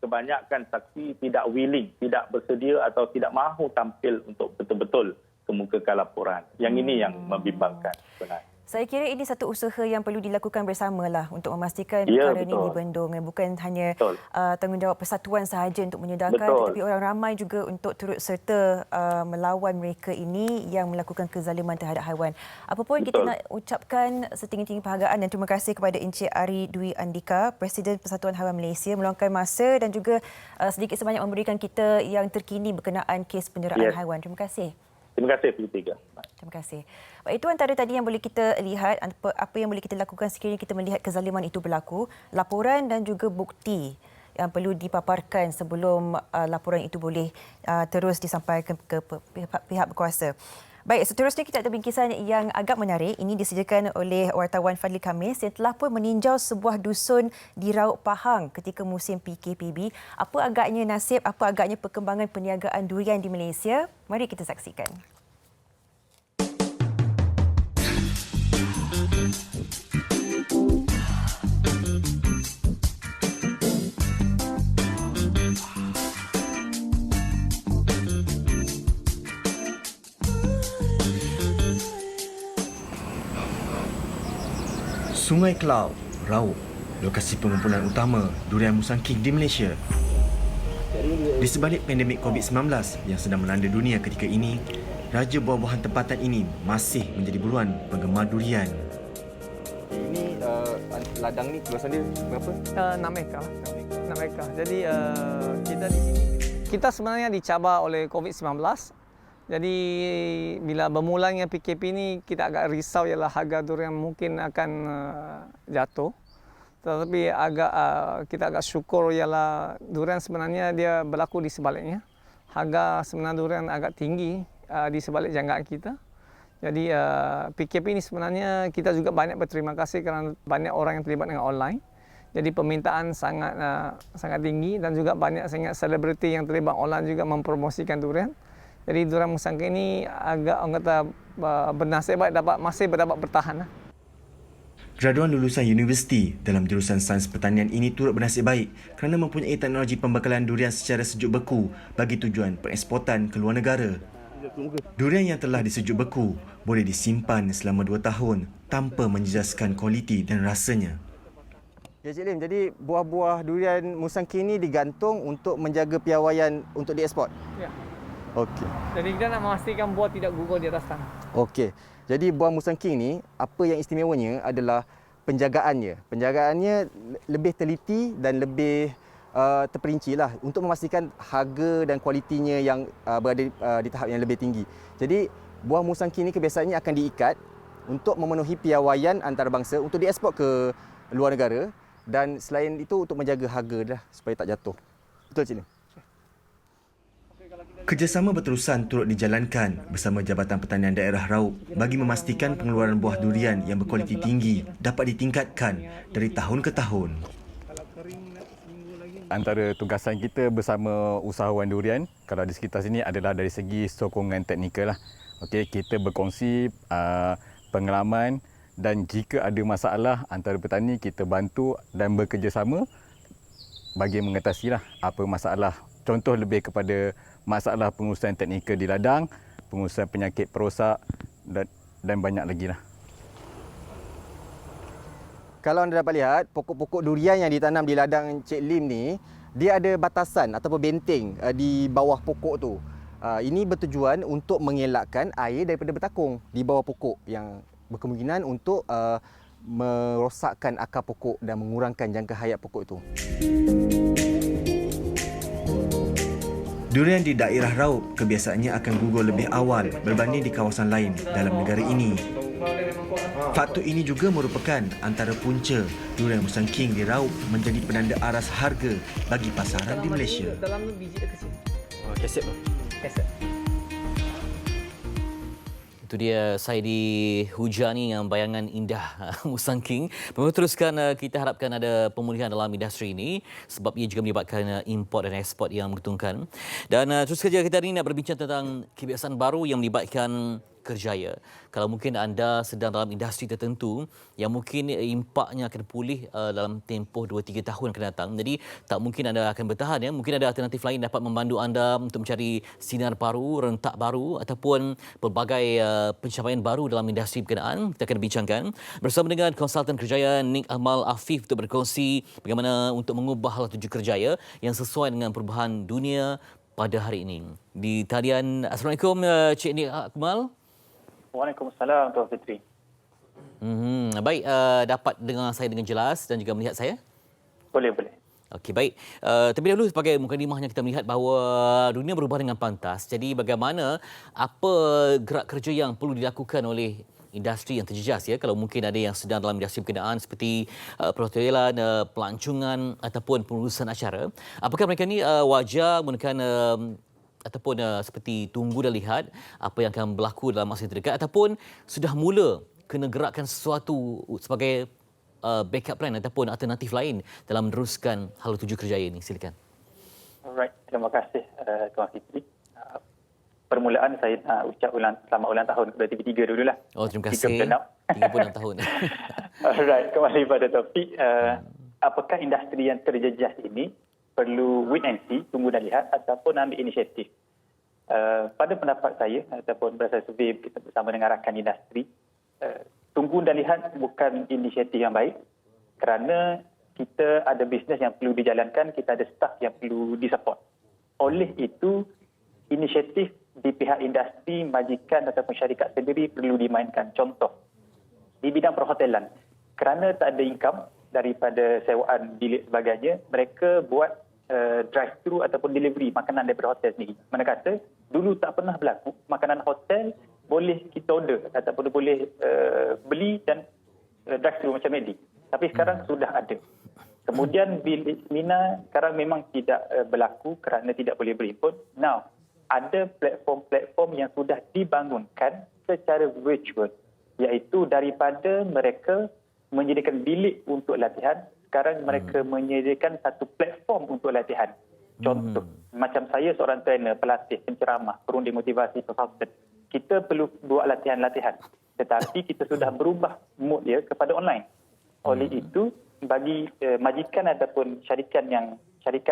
kebanyakan saksi tidak willing, tidak bersedia atau tidak mahu tampil untuk betul-betul kemukakan laporan. Yang ini yang membimbangkan sebenarnya. Saya kira ini satu usaha yang perlu dilakukan bersamalah untuk memastikan Ya, perkara ini betul. dibendung. Bukan hanya Betul. tanggungjawab persatuan sahaja untuk menyedarkan, Betul. tetapi orang ramai juga untuk turut serta melawan mereka ini yang melakukan kezaliman terhadap haiwan. Apapun kita Betul. nak ucapkan setinggi-tinggi penghargaan dan terima kasih kepada Encik Ari Dwi Andika, Presiden Persatuan Haiwan Malaysia, meluangkan masa dan juga sedikit sebanyak memberikan kita yang terkini berkenaan kes penderaan Yes. haiwan. Terima kasih. Terima kasih P3. Terima kasih. Baik, itu antara tadi yang boleh kita lihat, apa yang boleh kita lakukan sekiranya kita melihat kezaliman itu berlaku, laporan dan juga bukti yang perlu dipaparkan sebelum laporan itu boleh terus disampaikan ke pihak berkuasa. Baik, seterusnya kita ada bingkisan yang agak menarik. Ini disediakan oleh wartawan Fadli Khamis yang telah pun meninjau sebuah dusun di Rauk Pahang ketika musim PKPB. Apa agaknya nasib, apa agaknya perkembangan perniagaan durian di Malaysia? Mari kita saksikan. Sungai Kelau, Rauk, lokasi pengumpulan utama durian Musang King di Malaysia. Di sebalik pandemik COVID-19 yang sedang melanda dunia ketika ini, Raja Buah-buahan tempatan ini masih menjadi buruan penggemar durian. Ini ladang ni luasan dia berapa? 6 ekar. 6 ekar. Jadi kita di sini, kita sebenarnya dicabar oleh COVID-19. Jadi bila bermulanya PKP ni, kita agak risau ialah harga durian mungkin akan jatuh. Tetapi kita agak syukur ialah durian sebenarnya dia berlaku di sebaliknya. Harga sebenarnya durian agak tinggi di sebalik jangkaan kita. Jadi PKP ini sebenarnya kita juga banyak berterima kasih kerana banyak orang yang terlibat dengan online. Jadi permintaan sangat tinggi dan juga banyak sangat selebriti yang terlibat online juga mempromosikan durian. Jadi durian Musang King ini agak orang kata bernasib baik masih dapat bertahan. Graduan lulusan universiti dalam jurusan Sains Pertanian ini turut bernasib baik kerana mempunyai teknologi pembekalan durian secara sejuk beku bagi tujuan pengeksportan ke luar negara. Durian yang telah disejuk beku boleh disimpan selama 2 tahun tanpa menjejaskan kualiti dan rasanya. Ya Cik Lim, jadi buah-buah durian Musang King ni digantung untuk menjaga piawaian untuk dieksport? Ya. Okey. Jadi kita nak memastikan buah tidak gugur di atas tanah. Okey. Jadi buah Musang King ni, apa yang istimewanya adalah penjagaannya. Penjagaannya lebih teliti dan lebih terperinci lah untuk memastikan harga dan kualitinya yang berada di tahap yang lebih tinggi. Jadi buah Musang King ni kebiasaannya akan diikat untuk memenuhi piawaian antarabangsa untuk dieksport ke luar negara dan selain itu untuk menjaga harga dah supaya tak jatuh. Betul Cik Lim? Kerjasama berterusan turut dijalankan bersama Jabatan Pertanian Daerah Rauk bagi memastikan pengeluaran buah durian yang berkualiti tinggi dapat ditingkatkan dari tahun ke tahun. Antara tugasan kita bersama usahawan durian kalau di sekitar sini adalah dari segi sokongan teknikal lah. Okey, kita berkongsi pengalaman dan jika ada masalah antara petani kita bantu dan bekerjasama bagi mengatasilah apa masalah. Contoh lebih kepada masalah pengurusan teknikal di ladang, pengurusan penyakit perosak dan banyak lagi lah. Kalau anda dapat lihat, pokok-pokok durian yang ditanam di ladang Cik Lim ni, dia ada batasan ataupun benteng di bawah pokok tu. Ini bertujuan untuk mengelakkan air daripada bertakung di bawah pokok yang berkemungkinan untuk merosakkan akar pokok dan mengurangkan jangka hayat pokok itu. Durian di daerah Rauk kebiasaannya akan gugur lebih awal berbanding di kawasan lain dalam negara ini. Faktor ini juga merupakan antara punca durian Musang King di Rauk menjadi penanda aras harga bagi pasaran di Malaysia. Dalam tu biji dia kecil. Keset tu. Keset. Itu dia saya dihujani dengan bayangan indah Musang King. Memang teruskan kita harapkan ada pemulihan dalam industri ini sebab ia juga melibatkan import dan eksport yang menguntungkan. Dan terus saja kita hari ini nak berbincang tentang kebiasaan baru yang melibatkan kerjaya. Kalau mungkin anda sedang dalam industri tertentu yang mungkin impaknya akan pulih dalam tempoh 2-3 tahun akan datang. Jadi tak mungkin anda akan bertahan ya. Mungkin ada alternatif lain dapat membantu anda untuk mencari sinar baru, rentak baru ataupun pelbagai pencapaian baru dalam industri berkenaan. Kita akan bincangkan bersama dengan konsultan kerjaya Nik Ahmal Afif untuk berkongsi bagaimana untuk mengubah hala tuju kerjaya yang sesuai dengan perubahan dunia pada hari ini. Di talian, Assalamualaikum Cik Nik Ahmal. Waalaikumsalam Tuan Fitri. Baik, dapat dengar saya dengan jelas dan juga melihat saya? Boleh. Okey, baik. Terlebih dahulu sebagai mukadimahnya kita melihat bahawa dunia berubah dengan pantas. Jadi bagaimana apa gerak kerja yang perlu dilakukan oleh industri yang terjejas ya, kalau mungkin ada yang sedang dalam industri berkenaan seperti perhotelan, pelancongan ataupun pengurusan acara. Apakah mereka ni wajar menggunakan ataupun seperti tunggu dan lihat apa yang akan berlaku dalam masa terdekat ataupun sudah mula kena gerakkan sesuatu sebagai backup plan ataupun alternatif lain dalam meneruskan hala tuju kerjaya ini? Silakan. Alright, terima kasih Tuan Fitri. Permulaan saya nak ucap selamat ulang tahun kepada TV3 dululah. Oh, terima kasih. 36 tahun. Alright, kembali pada topik. Apakah industri yang terjejas ini perlu wait and see, tunggu dan lihat ataupun ambil inisiatif? Pada pendapat saya ataupun berdasarkan survey kita bersama dengan rakan industri, tunggu dan lihat bukan inisiatif yang baik kerana kita ada bisnes yang perlu dijalankan, kita ada staff yang perlu disupport. Oleh itu, inisiatif di pihak industri, majikan ataupun syarikat sendiri perlu dimainkan. Contoh, di bidang perhotelan, kerana tak ada income daripada sewaan bilik sebagainya, mereka buat drive-thru ataupun delivery makanan daripada hotel sendiri. Mana kata, dulu tak pernah berlaku, makanan hotel boleh kita order ataupun boleh beli dan drive-thru macam Medi. Tapi sekarang sudah ada. Kemudian bilik seminar sekarang memang tidak berlaku kerana tidak boleh berhimpun. Now, ada platform-platform yang sudah dibangunkan secara virtual, iaitu daripada mereka menyediakan bilik untuk latihan, sekarang mereka menyediakan satu platform untuk latihan. Contoh, macam saya seorang trainer, pelatih, penceramah, perunding motivasi, consultant. Kita perlu buat latihan-latihan. Tetapi kita sudah berubah mood dia kepada online. Oleh itu, bagi majikan ataupun syarikat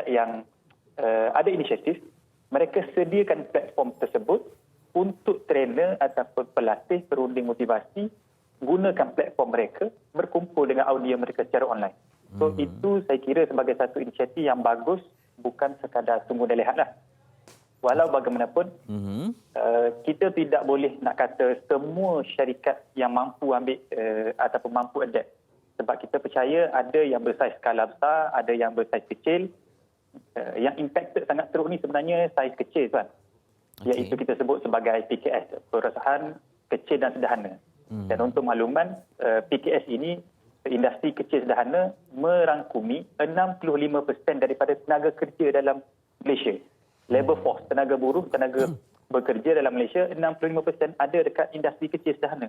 yang ada inisiatif, mereka sediakan platform tersebut untuk trainer ataupun pelatih, perunding motivasi gunakan platform mereka, berkumpul dengan audiens mereka secara online. So itu saya kira sebagai satu inisiatif yang bagus, bukan sekadar tunggu dan lihat lah. Walau bagaimanapun, kita tidak boleh nak kata semua syarikat yang mampu ambil ataupun mampu adapt. Sebab kita percaya ada yang bersaiz skala besar, ada yang bersaiz kecil. Yang impacted sangat teruk ni sebenarnya saiz kecil tuan. Iaitu kita sebut sebagai PKS, perusahaan kecil dan sederhana. Dan untuk makluman, PKS ini, industri kecil sederhana, merangkumi 65% daripada tenaga kerja dalam Malaysia. Labor force, tenaga buruh, tenaga bekerja dalam Malaysia, 65% ada dekat industri kecil sederhana.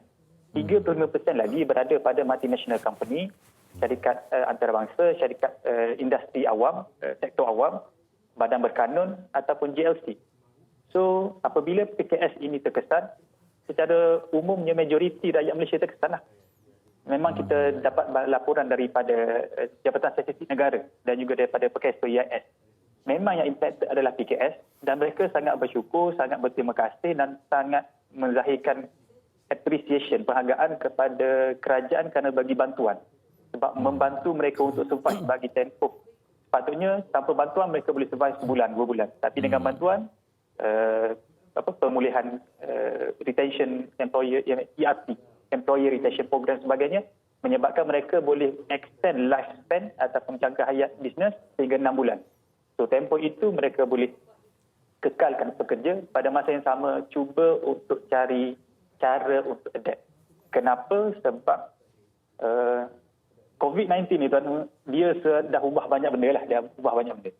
35% lagi berada pada multinational company, syarikat antarabangsa, syarikat industri awam, sektor awam, badan berkanun ataupun JLC. So, apabila PKS ini terkesan, secara umumnya majoriti rakyat Malaysia terkesan lah. Memang kita dapat laporan daripada Jabatan Statistik Negara dan juga daripada Perkesto IIS. Memang yang impacted adalah PKS dan mereka sangat bersyukur, sangat berterima kasih dan sangat menzahirkan appreciation, penghargaan kepada kerajaan kerana bagi bantuan. Sebab membantu mereka untuk survive bagi tempoh. Sepatutnya tanpa bantuan mereka boleh survive sebulan, 2 bulan. Tapi dengan bantuan, pemulihan retention employer, ERP, employer retention program sebagainya, menyebabkan mereka boleh extend lifespan ataupun jangka hayat bisnes sehingga 6 bulan. So tempoh itu mereka boleh kekalkan pekerja, pada masa yang sama cuba untuk cari cara untuk adapt. Kenapa? Sebab COVID-19 ni tuan, dia dah ubah banyak benda lah. Dia ubah banyak benda.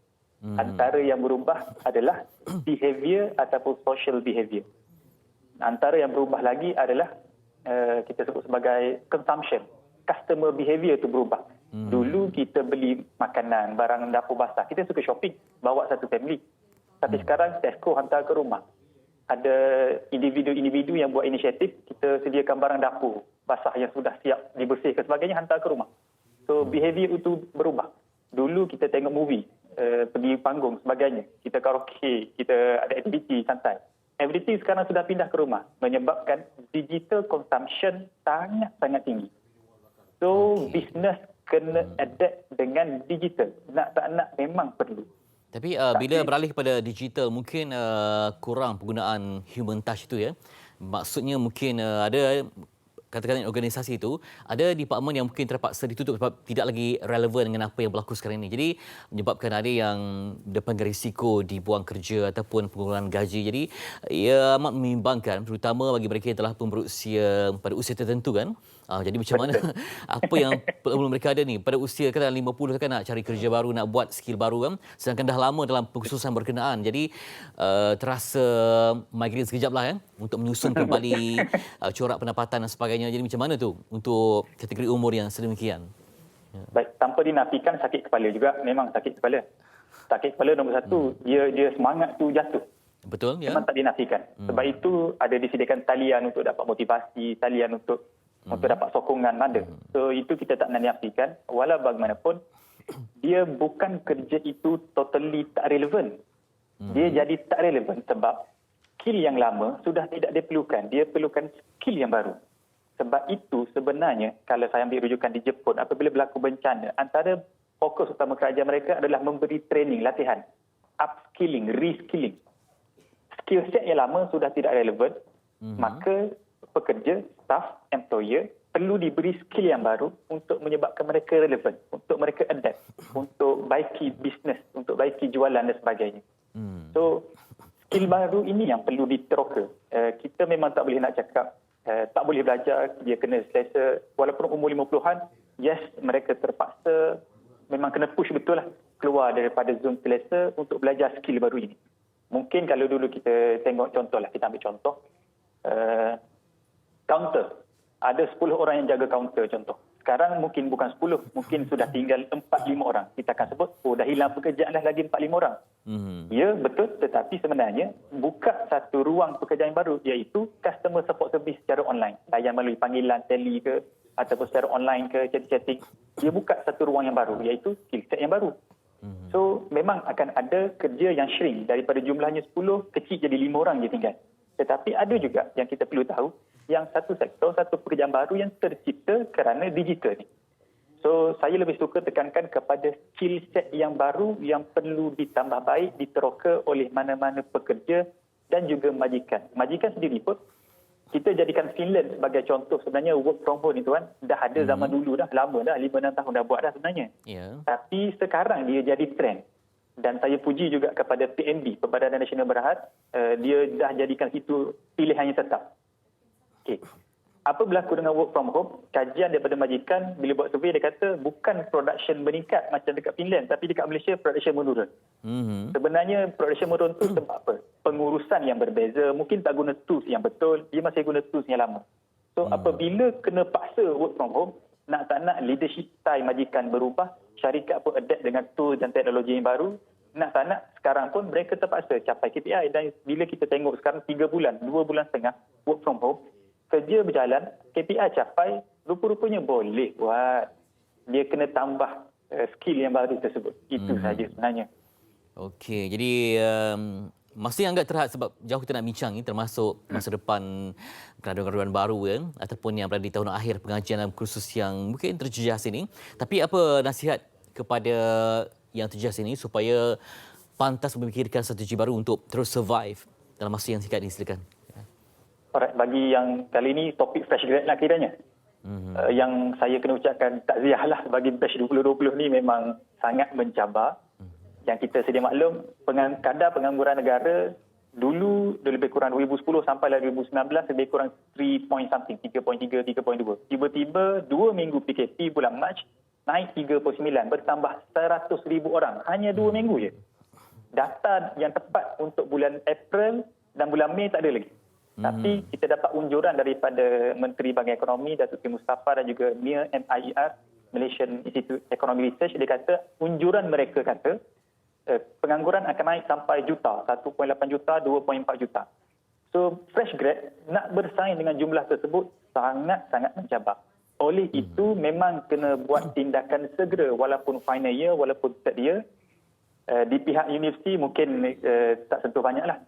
Antara yang berubah adalah behavior ataupun social behavior. Antara yang berubah lagi adalah kita sebut sebagai consumption. Customer behavior tu berubah. Dulu kita beli makanan, barang dapur basah, kita suka shopping, bawa satu family. Tapi sekarang Tesco hantar ke rumah. ada individu-individu yang buat inisiatif, kita sediakan barang dapur basah yang sudah siap dibersihkan sebagainya, hantar ke rumah. So behavior itu berubah. Dulu kita tengok movie, pergi panggung sebagainya, kita karaoke, kita ada aktiviti santai. Everything sekarang sudah pindah ke rumah, menyebabkan digital consumption sangat-sangat tinggi. So business kena adapt dengan digital. Nak tak nak memang perlu. Tapi bila beralih kepada digital, mungkin kurang penggunaan human touch itu ya. Maksudnya mungkin ada katakan organisasi itu ada departmen yang mungkin terpaksa ditutup sebab tidak lagi relevan dengan apa yang berlaku sekarang ini. Jadi menyebabkan ada yang depankan risiko dibuang kerja ataupun pengurangan gaji. Jadi ia amat membimbangkan terutama bagi mereka yang telah pun berusia pada usia tertentu kan. Jadi macam mana apa yang perlu mereka ada ni pada usia kata 50 kan nak cari kerja baru, nak buat skill baru kan, sedangkan dah lama dalam pengkhususan berkenaan. Jadi terasa migraine sekejap lah untuk menyusun kembali corak pendapatan dan sebagainya. Jadi macam mana tu untuk kategori umur yang sedemikian? Baik, tanpa dinafikan sakit kepala juga, memang sakit kepala. Sakit kepala nombor satu, dia semangat tu jatuh. Betul, ya. Memang tak dinafikan. Sebab itu ada disediakan talian untuk dapat motivasi, talian untuk dapat sokongan ada. So itu kita tak nak nafikan. Walau bagaimanapun, dia bukan kerja itu totally tak relevan. Dia jadi tak relevan sebab skill yang lama sudah tidak diperlukan. Dia perlukan skill yang baru. Sebab itu sebenarnya kalau saya ambil rujukan di Jepun, apabila berlaku bencana, antara fokus utama kerajaan mereka adalah memberi training, latihan, upskilling, reskilling. Skill set yang lama sudah tidak relevan, maka pekerja, staff, employer perlu diberi skill yang baru untuk menyebabkan mereka relevan, untuk mereka adapt, untuk baiki bisnes, untuk baiki jualan dan sebagainya. So, skill baru ini yang perlu diteroka. Kita memang tak boleh nak cakap, tak boleh belajar, dia kena selesa. Walaupun umur 50-an, yes, mereka terpaksa, memang kena push betul lah, keluar daripada zon selesa untuk belajar skill baru ini. Mungkin kalau dulu kita tengok contoh lah, kita ambil contoh, kaunter. Ada 10 orang yang jaga kaunter contoh. Sekarang mungkin bukan 10, mungkin sudah tinggal 4-5 orang. Kita akan sebut, dah hilang pekerjaan dah lagi 4-5 orang. Ya, betul. Tetapi sebenarnya buka satu ruang pekerjaan baru, iaitu customer support service secara online. Layan melalui panggilan, tele ke, ataupun secara online ke, chatting. Dia buka satu ruang yang baru, iaitu skill set yang baru. So, memang akan ada kerja yang shrink. Daripada jumlahnya 10, kecil jadi 5 orang je tinggal. Tetapi ada juga yang kita perlu tahu, yang satu sektor, satu pekerjaan baru yang tercipta kerana digital ni. So, saya lebih suka tekankan kepada skill set yang baru yang perlu ditambah baik, diteroka oleh mana-mana pekerja dan juga majikan. Majikan sendiri pun, kita jadikan Finland sebagai contoh. Sebenarnya work from home ni tuan, dah ada zaman dulu dah, lama dah, 5-6 tahun dah buat dah sebenarnya. Tapi sekarang dia jadi trend. Dan saya puji juga kepada PNB, Perbadanan Nasional Berhad, dia dah jadikan itu pilihan yang tetap. Okey. Apa berlaku dengan work from home? Kajian daripada majikan, bila buat survey, dia kata bukan production meningkat macam dekat Finland, tapi dekat Malaysia production menurun. Sebenarnya production menurun tu sebab apa? Pengurusan yang berbeza, mungkin tak guna tools yang betul, dia masih guna tools yang lama. So apabila kena paksa work from home, nak tak nak leadership style majikan berubah, syarikat pun adapt dengan tools dan teknologi yang baru. Nak tak nak, sekarang pun mereka terpaksa capai KPI. Dan bila kita tengok sekarang 3 bulan, 2 bulan setengah work from home, kerja berjalan, KPI capai, rupa-rupanya boleh buat. Dia kena tambah skill yang baru tersebut. Itu saja sebenarnya. Okey, jadi masa yang agak terhad sebab jauh kita nak bincang ni, termasuk masa depan graduan-graduan baru ataupun yang berada di tahun akhir pengajian dalam kursus yang mungkin terjejas ini. Tapi apa nasihat kepada yang terjejas ini supaya pantas memikirkan strategi baru untuk terus survive dalam masa yang singkat ini, silakan. Alright, bagi yang kali ini topik fresh grad lah kiranya. Yang saya kena ucapkan takziah lah bagi batch 2020 ni memang sangat mencabar. Yang kita sedia maklum, kadar pengangguran negara dulu lebih kurang 2010 sampai 2019 lebih kurang 3 point something, 3.3, 3.2. Tiba-tiba 2 minggu PKP bulan Mac naik 3.9, bertambah 100,000 orang. Hanya 2 minggu je. Data yang tepat untuk bulan April dan bulan Mei tak ada lagi. Tapi kita dapat unjuran daripada Menteri Bahagian Ekonomi, Datuk Seri Mustafa dan juga MIER, Malaysian Institute Economic Research, dia kata, unjuran mereka kata, pengangguran akan naik sampai juta, 1.8 juta, 2.4 juta. So fresh grad nak bersaing dengan jumlah tersebut sangat-sangat mencabar. Oleh itu memang kena buat tindakan segera walaupun final year, walaupun third year. Di pihak universiti mungkin tak sentuh banyaklah.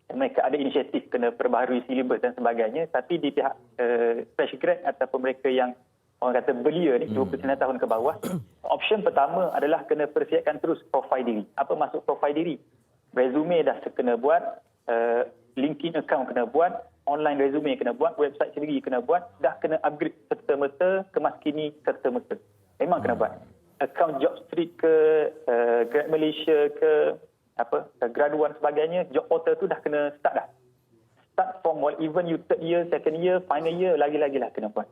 Mereka ada inisiatif kena perbaharui silibus dan sebagainya, tapi di pihak fresh grad ataupun mereka yang orang kata belia ni 29 tahun ke bawah, option pertama adalah kena persiapkan terus profil diri. Apa maksud profil diri? Resume dah kena buat, LinkedIn account kena buat, online resume kena buat, website sendiri kena buat, dah kena upgrade serta-merta, kemaskini serta-merta. Memang kena buat. Account Jobstreet ke, Grad Malaysia ke, graduan sebagainya, job portal tu dah kena start dah. Start from even you third year, second year, final year, lagi-lagi lah kena buat.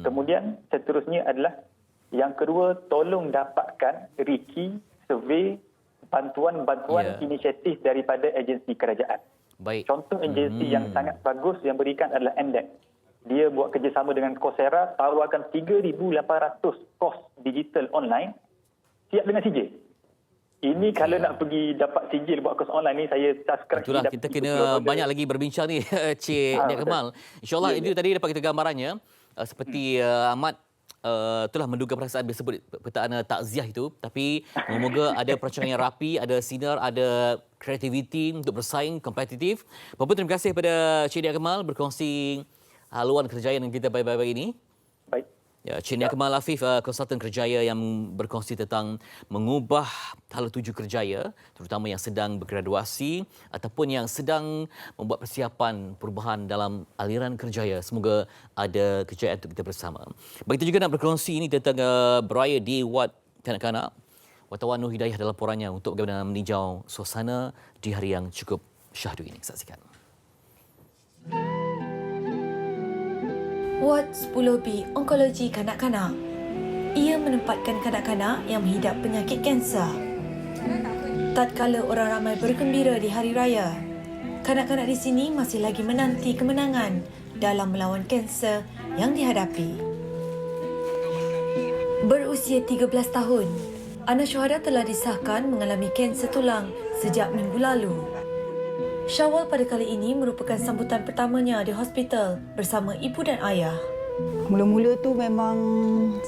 Kemudian seterusnya adalah yang kedua, tolong dapatkan RIKI, survey, bantuan-bantuan inisiatif daripada agensi kerajaan. Baik. Contoh agensi yang sangat bagus yang berikan adalah MDEC. Dia buat kerjasama dengan Coursera, tawarkan 3,800 kos digital online, siap dengan sijil. Ini kalau nak pergi dapat sijil buat kos online ni, saya subscribe. Itulah, kita kena banyak lagi berbincang ni, Cik Nia Kemal. InsyaAllah, itu tadi dapat kita gambarannya. Seperti Ahmad telah menduga perasaan disebut perkataan takziah itu, tapi semoga ada perancangan yang rapi, ada sinar, ada kreativiti untuk bersaing, kompetitif. Bapak, terima kasih kepada Cik Nia Kemal berkongsi haluan kerjaya dengan kita baik-baik ini. Baik. Ya, Cik Nia Kemal Afif, konsultan kerjaya yang berkongsi tentang mengubah hala tuju kerjaya, terutama yang sedang bergraduasi ataupun yang sedang membuat persiapan perubahan dalam aliran kerjaya. Semoga ada kejayaan untuk kita bersama. Begitu juga nak berkongsi ini tentang beraya di wad kanak-kanak. Wartawan Nur Hidayah dalam laporannya untuk bagaimana meninjau suasana di hari yang cukup syahdu ini. Saksikan. Ward 10B Onkologi Kanak-Kanak. Ia menempatkan kanak-kanak yang menghidap penyakit kanser. Tatkala orang ramai bergembira di hari raya, kanak-kanak di sini masih lagi menanti kemenangan dalam melawan kanser yang dihadapi. Berusia 13 tahun, Ana Syuhada telah disahkan mengalami kanser tulang sejak minggu lalu. Syawal pada kali ini merupakan sambutan pertamanya di hospital bersama ibu dan ayah. Mula-mula tu memang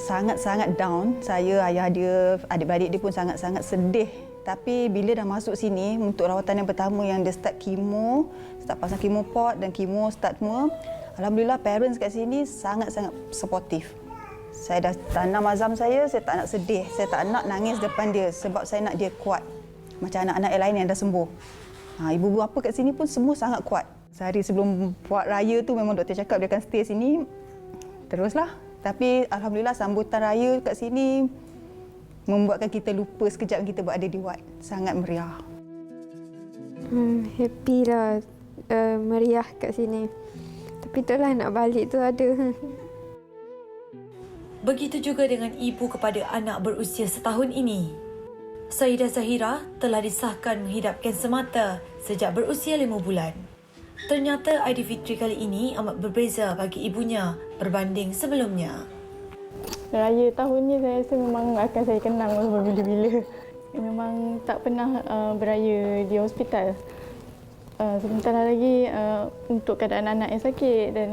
sangat-sangat down. Saya, ayah dia, adik-beradik dia pun sangat-sangat sedih. Tapi bila dah masuk sini untuk rawatan yang pertama yang dia start kemo, start pasang kemo pot dan kemo start semua, alhamdulillah parents kat sini sangat-sangat supportive. Saya dah tanam azam saya tak nak sedih, saya tak nak nangis depan dia sebab saya nak dia kuat. Macam anak-anak yang lain yang dah sembuh. Ibu-ibu apa kat sini pun semua sangat kuat. Sehari sebelum buat raya tu memang doktor cakap dia akan stay sini. Teruslah. Tapi alhamdulillah sambutan raya kat sini membuatkan kita lupa sekejap kita berada di wad. Sangat meriah. Happy lah, meriah kat sini. Tapi itulah nak balik tu ada. Begitu juga dengan ibu kepada anak berusia setahun ini. Saidah Zahira telah disahkan menghidap kanser mata sejak berusia 5 bulan. Ternyata Aidilfitri kali ini amat berbeza bagi ibunya berbanding sebelumnya. Raya tahun ni saya rasa memang akan saya kenang bila-bila. Memang tak pernah beraya di hospital. Sebentar lagi untuk keadaan anak yang sakit dan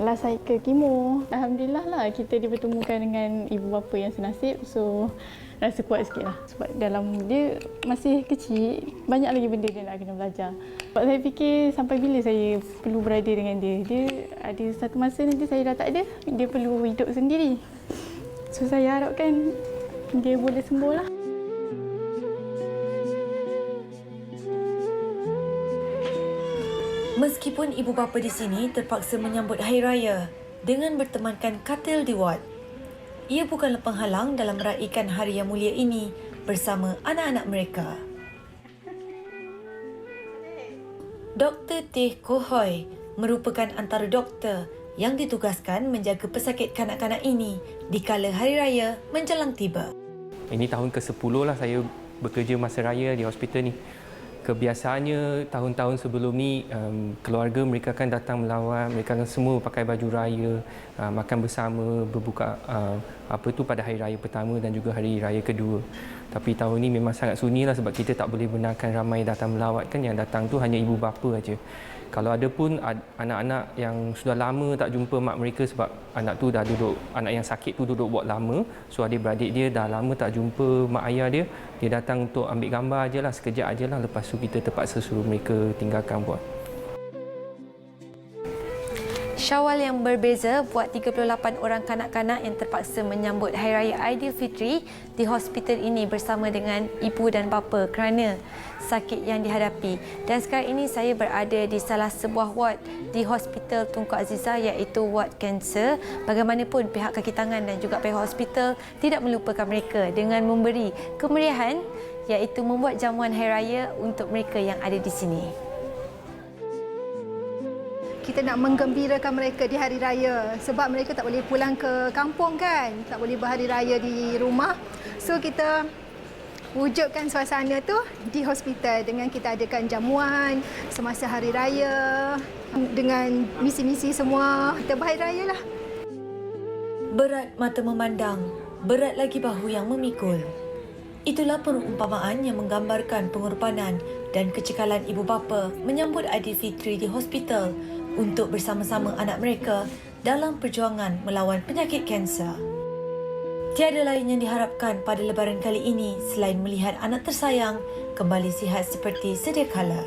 last saya ke kemo. Alhamdulillah lah kita dipertemukan dengan ibu bapa yang senasib. So rasa kuat sikit lah. Sebab dalam dia masih kecil, banyak lagi benda dia nak kena belajar. Sebab saya fikir sampai bila saya perlu berada dengan dia. Dia ada satu masa nanti saya dah tak ada, dia perlu hidup sendiri. So saya harapkan dia boleh sembuh lah. Meskipun ibu bapa di sini terpaksa menyambut Hari Raya dengan bertemankan katil di wad, ia bukanlah penghalang dalam meraihkan hari yang mulia ini bersama anak-anak mereka. Dr. Teh Kohoy merupakan antara doktor yang ditugaskan menjaga pesakit kanak-kanak ini di kala Hari Raya menjelang tiba. Ini tahun ke-10 lah saya bekerja masa raya di hospital ni. Kebiasaannya tahun-tahun sebelum ni keluarga mereka akan datang melawat, mereka akan semua pakai baju raya, makan bersama, berbuka pada hari raya pertama dan juga hari raya kedua. Tapi tahun ni memang sangat sunyi lah sebab kita tak boleh benarkan ramai datang melawat kan, yang datang tu hanya ibu bapa aja. Kalau ada pun anak-anak yang sudah lama tak jumpa mak mereka sebab anak tu dah duduk, anak yang sakit tu duduk buat lama. So adik-beradik dia dah lama tak jumpa mak ayah dia. Dia datang untuk ambil gambar ajalah, sekejap ajalah. Lepas tu kita terpaksa suruh mereka tinggalkan buat. Syawal yang berbeza buat 38 orang kanak-kanak yang terpaksa menyambut Hari Raya Aidilfitri di hospital ini bersama dengan ibu dan bapa kerana sakit yang dihadapi. Dan sekarang ini saya berada di salah sebuah ward di Hospital Tunku Azizah iaitu ward kanser. Bagaimanapun pihak kaki tangan dan juga pihak hospital tidak melupakan mereka dengan memberi kemeriahan iaitu membuat jamuan Hari Raya untuk mereka yang ada di sini. Kita nak menggembirakan mereka di hari raya sebab mereka tak boleh pulang ke kampung kan, tak boleh berhari raya di rumah. So kita wujudkan suasana tu di hospital dengan kita adakan jamuan semasa hari raya dengan misi-misi semua. Kita berhari raya lah. Berat mata memandang, berat lagi bahu yang memikul. Itulah perumpamaan yang menggambarkan pengorbanan dan kecekalan ibu bapa menyambut Aidilfitri di hospital untuk bersama-sama anak mereka dalam perjuangan melawan penyakit kanser. Tiada lain yang diharapkan pada Lebaran kali ini selain melihat anak tersayang kembali sihat seperti sedia kala.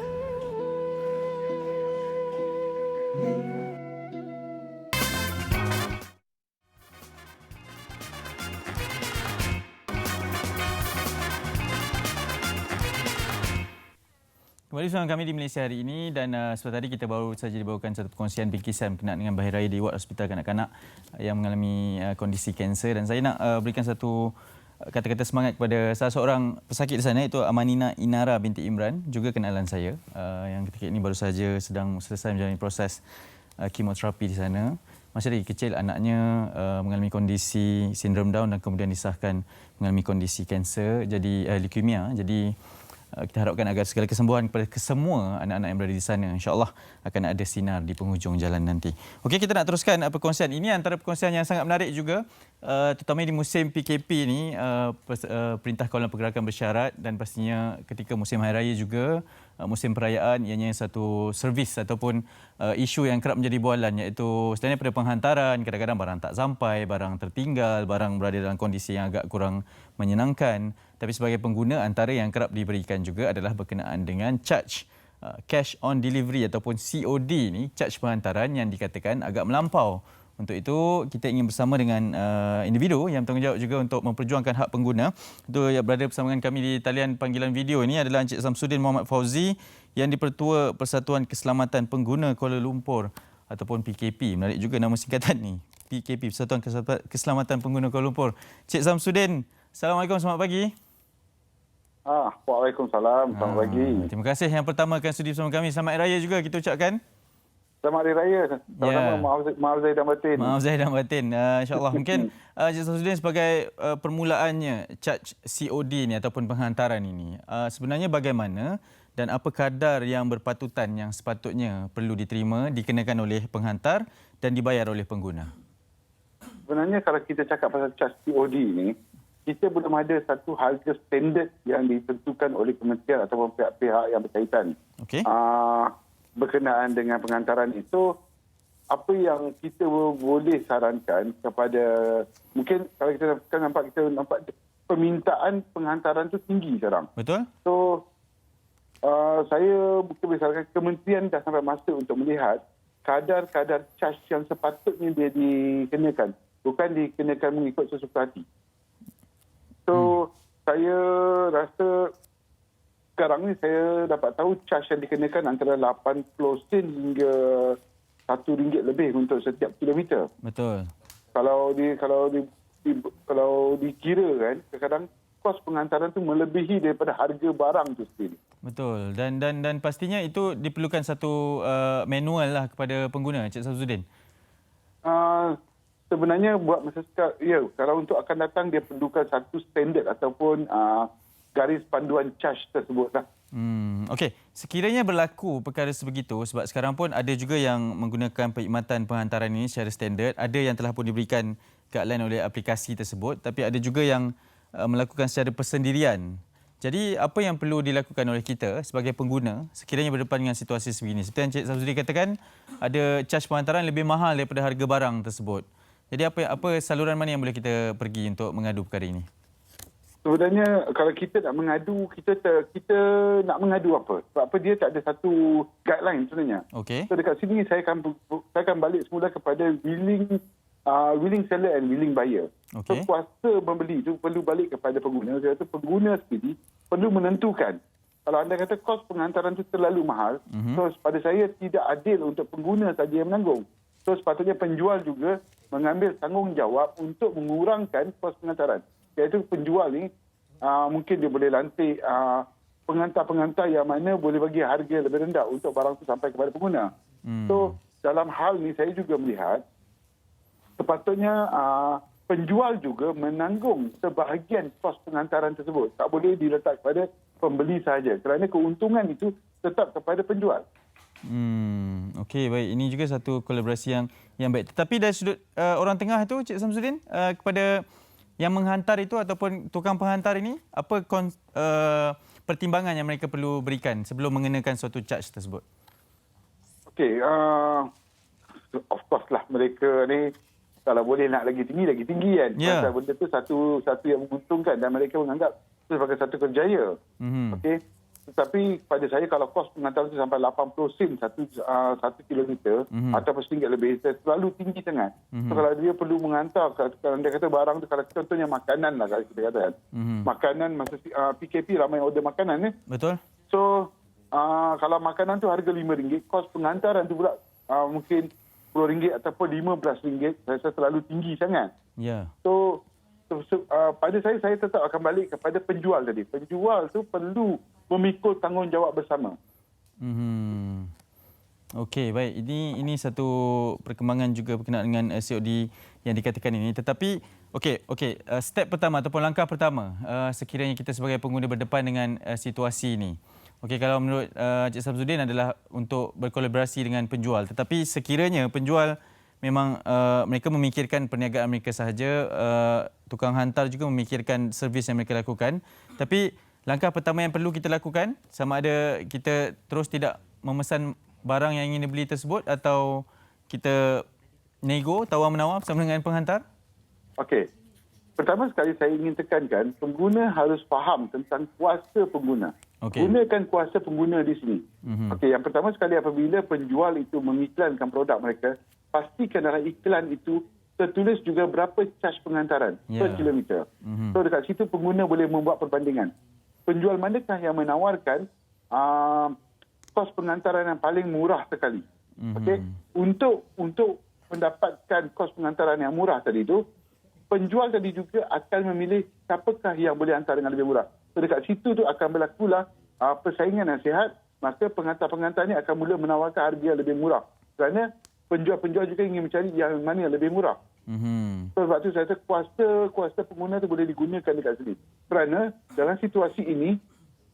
Kembali bersama kami di Malaysia hari ini dan seperti tadi kita baru saja dibawakan satu perkongsian bingkisan berkenaan dengan Hari Raya di ward hospital kanak-kanak yang mengalami kondisi kanser, dan saya nak berikan satu kata-kata semangat kepada salah seorang pesakit di sana iaitu Amanina Inara binti Imran, juga kenalan saya yang ketika ini baru saja sedang selesai menjalani proses kemoterapi di sana. Masih lagi kecil anaknya mengalami kondisi sindrom Down dan kemudian disahkan mengalami kondisi kanser jadi leukemia. Jadi kita harapkan agar segala kesembuhan kepada kesemua anak-anak yang berada di sana. InsyaAllah akan ada sinar di penghujung jalan nanti. Okey, kita nak teruskan perkongsian ini, antara perkongsian yang sangat menarik juga, terutama di musim PKP ini, Perintah Kawalan Pergerakan bersyarat dan pastinya ketika musim Hari Raya juga, musim perayaan, ianya satu servis ataupun isu yang kerap menjadi bualan iaitu sebenarnya pada penghantaran, kadang-kadang barang tak sampai, barang tertinggal, barang berada dalam kondisi yang agak kurang menyenangkan. Tapi sebagai pengguna, antara yang kerap diberikan juga adalah berkenaan dengan charge cash on delivery ataupun COD ni, charge penghantaran yang dikatakan agak melampau. Untuk itu, kita ingin bersama dengan individu yang bertanggungjawab juga untuk memperjuangkan hak pengguna. Itu yang berada bersama dengan kami di talian panggilan video ini adalah Encik Samsudin Muhammad Fauzi yang di-Pertua Persatuan Keselamatan Pengguna Kuala Lumpur ataupun PKP. Menarik juga nama singkatan ni, PKP, Persatuan Keselamatan Pengguna Kuala Lumpur. Encik Samsudin, Assalamualaikum, selamat pagi. Waalaikumsalam, selamat pagi. Terima kasih yang pertama akan sudi bersama kami. Selamat Hari Raya juga kita ucapkan. Selamat Hari Raya. Sama-sama, maaf zahir dan batin. Maaf zahir dan batin. InsyaAllah. Mungkin Encik Samsudin sebagai permulaannya charge COD ni ataupun penghantaran ini, sebenarnya bagaimana dan apa kadar yang berpatutan yang sepatutnya perlu diterima, dikenakan oleh penghantar dan dibayar oleh pengguna? Sebenarnya kalau kita cakap pasal charge COD ni, kita belum ada satu harga standard yang ditentukan oleh kementerian ataupun pihak-pihak yang berkaitan. Okey. Berkenaan dengan penghantaran itu, apa yang kita boleh sarankan kepada, mungkin kalau kita nampak permintaan penghantaran itu tinggi sekarang. Betul. So, saya mungkin berdasarkan kementerian dah sampai masa untuk melihat kadar-kadar charge yang sepatutnya dia dikenakan. Bukan dikenakan mengikut sesuka hati. So, saya rasa sekarang ni saya dapat tahu charge yang dikenakan antara 80 sen hingga RM1 lebih untuk setiap kilometer. Betul. Kalau dikira kan, kadang-kadang kos penghantaran tu melebihi daripada harga barang tu sendiri. Betul. Dan pastinya itu diperlukan satu manual lah kepada pengguna, Encik Samsudin. Sebenarnya buat masa sekarang, ya, kalau untuk akan datang dia perlukan satu standard ataupun garis panduan charge tersebut lah. Okey, sekiranya berlaku perkara sebegitu, sebab sekarang pun ada juga yang menggunakan perkhidmatan penghantaran ini secara standard, ada yang telah pun diberikan guideline oleh aplikasi tersebut, tapi ada juga yang melakukan secara persendirian. Jadi apa yang perlu dilakukan oleh kita sebagai pengguna sekiranya berdepan dengan situasi sebegini? Seperti yang Encik Samsudin katakan, ada caj pengantaran lebih mahal daripada harga barang tersebut. Jadi apa saluran mana yang boleh kita pergi untuk mengadu perkara ini? Sebenarnya kalau kita nak mengadu, kita nak mengadu apa? Sebab apa dia tak ada satu guideline sebenarnya. Okey. So dekat sini saya akan balik semula kepada willing seller and willing buyer. Okay. So kuasa membeli itu perlu balik kepada pengguna. Saya kata pengguna sendiri perlu menentukan. Kalau anda kata kos pengantaran itu terlalu mahal, so pada saya tidak adil untuk pengguna saja yang menanggung. So sepatutnya penjual juga mengambil tanggungjawab untuk mengurangkan kos pengantaran. Iaitu penjual ni mungkin dia boleh lantik pengantar-pengantar yang mana boleh bagi harga lebih rendah untuk barang itu sampai kepada pengguna. So dalam hal ni saya juga melihat sepatutnya penjual juga menanggung sebahagian kos pengantaran tersebut. Tak boleh diletak kepada pembeli sahaja kerana keuntungan itu tetap kepada penjual. Okey, baik. Ini juga satu kolaborasi yang baik. Tetapi dari sudut orang tengah itu, Cik Samsudin, kepada yang menghantar itu ataupun tukang penghantar ini, apa pertimbangan yang mereka perlu berikan sebelum mengenakan suatu charge tersebut? Okey, Of course lah mereka ni kalau boleh nak lagi tinggi kan. Pasal benda tu satu yang menguntungkan dan mereka menganggap itu sebagai satu kerjaya. Okey. Tetapi pada saya kalau kos pengantaran itu sampai 80 sen satu kilometer ataupun RM1 lebih, terlalu tinggi sangat. So, kalau dia perlu menghantar, kalau dia kata barang tu, kalau contohnya makanan lah kalau kita katakan. Makanan masa PKP ramai order makanan ni. Betul. So kalau makanan tu harga RM5, kos pengantaran tu pula mungkin RM10 ataupun RM15, saya rasa terlalu tinggi sangat. Ya. So pada saya tetap akan balik kepada penjual tadi. Penjual tu perlu memikul tanggungjawab bersama. Okey, baik. Ini satu perkembangan juga berkenaan dengan COD yang dikatakan ini. Tetapi step pertama ataupun langkah pertama sekiranya kita sebagai pengguna berdepan dengan situasi ini. Okey, kalau menurut Cik Samsudin adalah untuk berkolaborasi dengan penjual. Tetapi sekiranya penjual memang mereka memikirkan perniagaan mereka sahaja, tukang hantar juga memikirkan servis yang mereka lakukan. Tapi langkah pertama yang perlu kita lakukan, sama ada kita terus tidak memesan barang yang ingin dibeli tersebut atau kita nego, tawar-menawar bersama dengan penghantar? Okey. Pertama sekali saya ingin tekankan, pengguna harus faham tentang kuasa pengguna. Gunakan kuasa pengguna di sini. Okey, yang pertama sekali apabila penjual itu mengiklankan produk mereka, pastikan dalam iklan itu tertulis juga berapa caj pengantaran per kilometer. So dekat situ pengguna boleh membuat perbandingan. Penjual manakah yang menawarkan kos pengantaran yang paling murah sekali. Okey, untuk mendapatkan kos pengantaran yang murah tadi itu, penjual tadi juga akan memilih siapakah yang boleh hantar dengan lebih murah. So dekat situ tu akan berlakulah persaingan yang sihat, maka pengantar-pengantar ni akan mula menawarkan harga yang lebih murah. Kerana penjual-penjual juga ingin mencari yang mana yang lebih murah. So, sebab tu saya rasa kuasa pengguna tu boleh digunakan dekat sini. Kerana dalam situasi ini,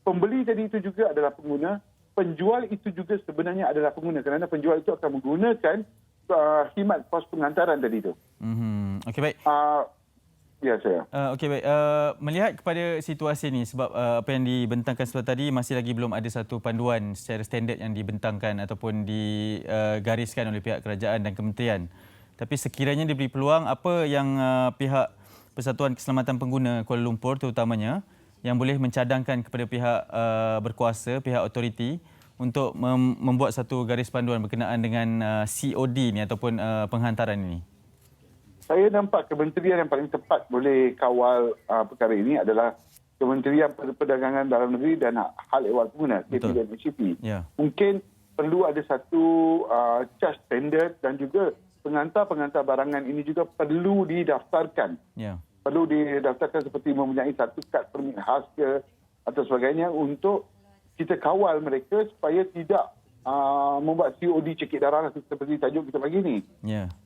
pembeli tadi itu juga adalah pengguna, penjual itu juga sebenarnya adalah pengguna. Kerana penjual itu akan menggunakan khidmat kos pengantaran tadi itu. Okey, baik. Ya, saya. Okey, baik. Melihat kepada situasi ini, sebab apa yang dibentangkan sebelah tadi masih lagi belum ada satu panduan secara standard yang dibentangkan ataupun digariskan oleh pihak kerajaan dan kementerian. Tapi sekiranya diberi peluang, apa yang pihak Persatuan Keselamatan Pengguna Kuala Lumpur terutamanya yang boleh mencadangkan kepada pihak berkuasa, pihak autoriti untuk membuat satu garis panduan berkenaan dengan COD ni ataupun penghantaran ini? Saya nampak kementerian yang paling tepat boleh kawal perkara ini adalah Kementerian Perdagangan Dalam Negeri dan Hal Ehwal Pengguna, KP dan HCP. Mungkin perlu ada satu charge standard dan juga pengantar-pengantar barangan ini juga perlu didaftarkan. Perlu didaftarkan seperti mempunyai satu kad permit khas ke atau sebagainya untuk kita kawal mereka supaya tidak membuat COD cekik darah seperti tajuk kita pagi ni.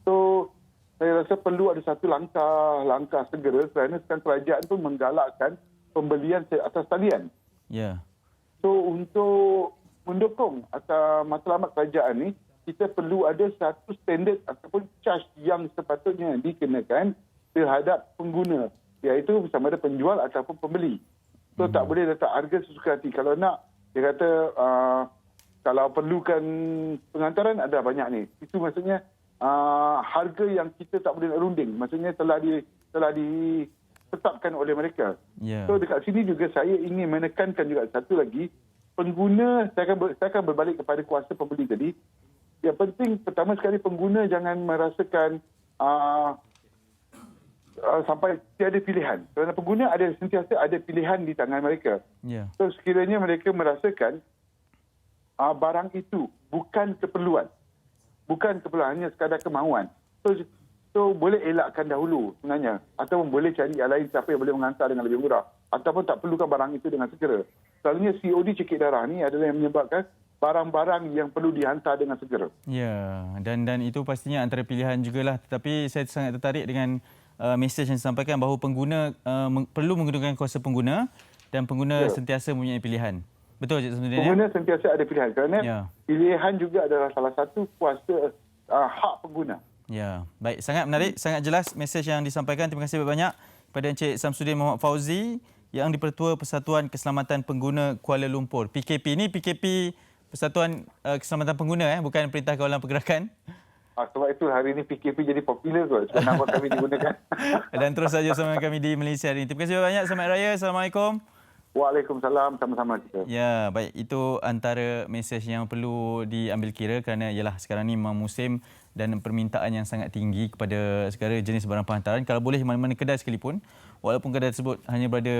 So, saya rasa perlu ada satu langkah segera kerana sekarang kerajaan pun menggalakkan pembelian atas talian. So, untuk mendukung atau matlamat kerajaan ni, kita perlu ada satu standard ataupun charge yang sepatutnya dikenakan terhadap pengguna, iaitu sama ada penjual ataupun pembeli. So tak boleh letak harga sesuka hati. Kalau nak, dia kata kalau perlukan pengantaran ada banyak ni. Itu maksudnya harga yang kita tak boleh nak runding. Maksudnya telah ditetapkan oleh mereka. Yeah. So dekat sini juga saya ingin menekankan juga satu lagi, pengguna, saya akan berbalik kepada kuasa pembeli tadi. Yang penting pertama sekali pengguna jangan merasakan sampai tiada pilihan. Kerana pengguna sentiasa ada pilihan di tangan mereka. Yeah. So sekiranya mereka merasakan barang itu bukan keperluan. Bukan keperluan, hanya sekadar kemahuan. So boleh elakkan dahulu sebenarnya. Ataupun boleh cari yang lain siapa yang boleh mengantar dengan lebih murah. Ataupun tak perlukan barang itu dengan segera. Selalunya COD cekik darah ni adalah yang menyebabkan barang-barang yang perlu dihantar dengan segera. Ya, dan itu pastinya antara pilihan jugalah. Tetapi saya sangat tertarik dengan mesej yang disampaikan bahawa pengguna perlu menggunakan kuasa pengguna dan pengguna sentiasa mempunyai pilihan. Betul Cik Samsudin? Pengguna sentiasa ada pilihan kerana pilihan juga adalah salah satu kuasa hak pengguna. Ya, baik. Sangat menarik, sangat jelas mesej yang disampaikan. Terima kasih banyak kepada Encik Samsudin Muhammad Fauzi yang di-Pertua Persatuan Keselamatan Pengguna Kuala Lumpur. PKP ni PKP Persatuan Keselamatan Pengguna, bukan Perintah Kawalan Pergerakan. Sebab itu hari ini PKP jadi popular kot. Sebab nama kami digunakan. Dan terus saja bersama kami di Malaysia hari ini. Terima kasih banyak. Selamat Raya. Assalamualaikum. Waalaikumsalam. Sama-sama kita. Ya, baik. Itu antara mesej yang perlu diambil kira kerana ialah sekarang ni memang musim dan permintaan yang sangat tinggi kepada segala jenis barang penghantaran. Kalau boleh mana-mana kedai sekalipun, walaupun kedai tersebut hanya berada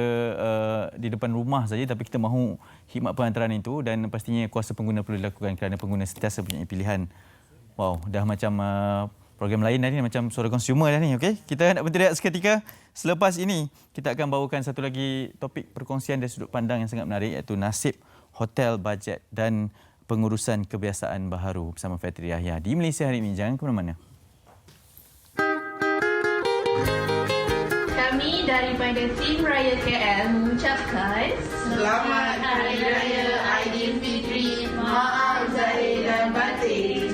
di depan rumah saja, tapi kita mahu khidmat penghantaran itu dan pastinya kuasa pengguna perlu dilakukan kerana pengguna sentiasa punya pilihan. Wow, dah macam program lain dah ni, macam suara konsumer dah ni. Okay? Kita nak berhenti seketika. Selepas ini, kita akan bawakan satu lagi topik perkongsian dari sudut pandang yang sangat menarik, iaitu nasib hotel bajet dan pengurusan kebiasaan baharu bersama Fitri Yahya di Malaysia hari ini. Jangan ke mana-mana. Kami daripada Tim Raya KL mengucapkan Selamat Hari Raya Aidilfitri. Maaf zahir dan batin.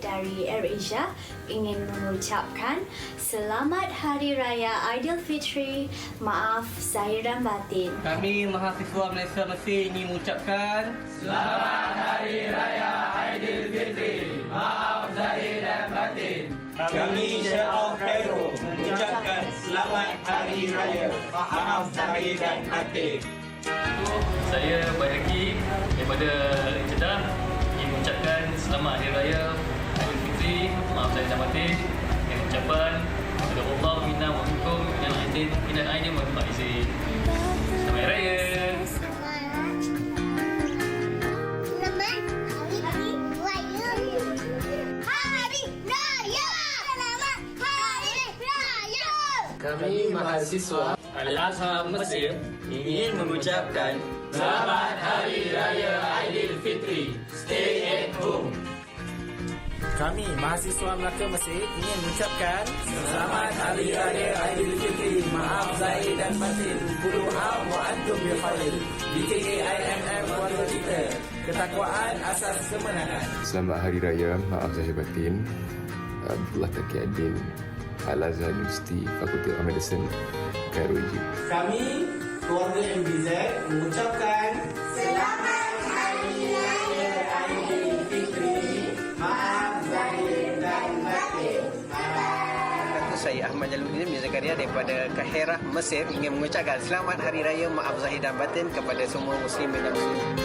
Dari AirAsia ingin mengucapkan Selamat Hari Raya Aidilfitri. Maaf zahir dan batin. Kami mahasiswa Malaysia Mesir ingin mengucapkan Selamat Hari Raya Aidilfitri. Maaf zahir dan batin. Kami Syarah Cairo mengucapkan Selamat Hari Raya. Maaf zahir dan batin. Saya Bayaki daripada Jeddah ingin mengucapkan Selamat Hari Raya Aidilfitri. Maaf saya dan batin. Dengan ucapan kepada Allah minna wa minkum minal aidin minal aidin wal faizin. Selamat Hari Raya. Kami mahasiswa Al-Azhar Mesir ingin mengucapkan Selamat Hari Raya Aidilfitri. Stay at home. Kami mahasiswa Melaka Mesir ingin mengucapkan Selamat Hari Raya Aidilfitri. Maaf zahir dan batin. Kullu am wa antum bil khair. DKAIMM keluarga kita. Ketakwaan asas kemenangan. Selamat Hari Raya. Maaf zahir batin. Abdullah Taqiuddin, Al-Azhar University, Fakulti of Medicine, Cairo, Egypt. Kami, keluarga MBZ, mengucapkan Selamat Hari Raya Aidilfitri. Maaf zahir dan batin. Saya Ahmad Jaluddin bin Zakaria daripada Kahirah, Mesir ingin mengucapkan Selamat Hari Raya Maaf Zahir dan Batin kepada semua muslimin dan muslimat.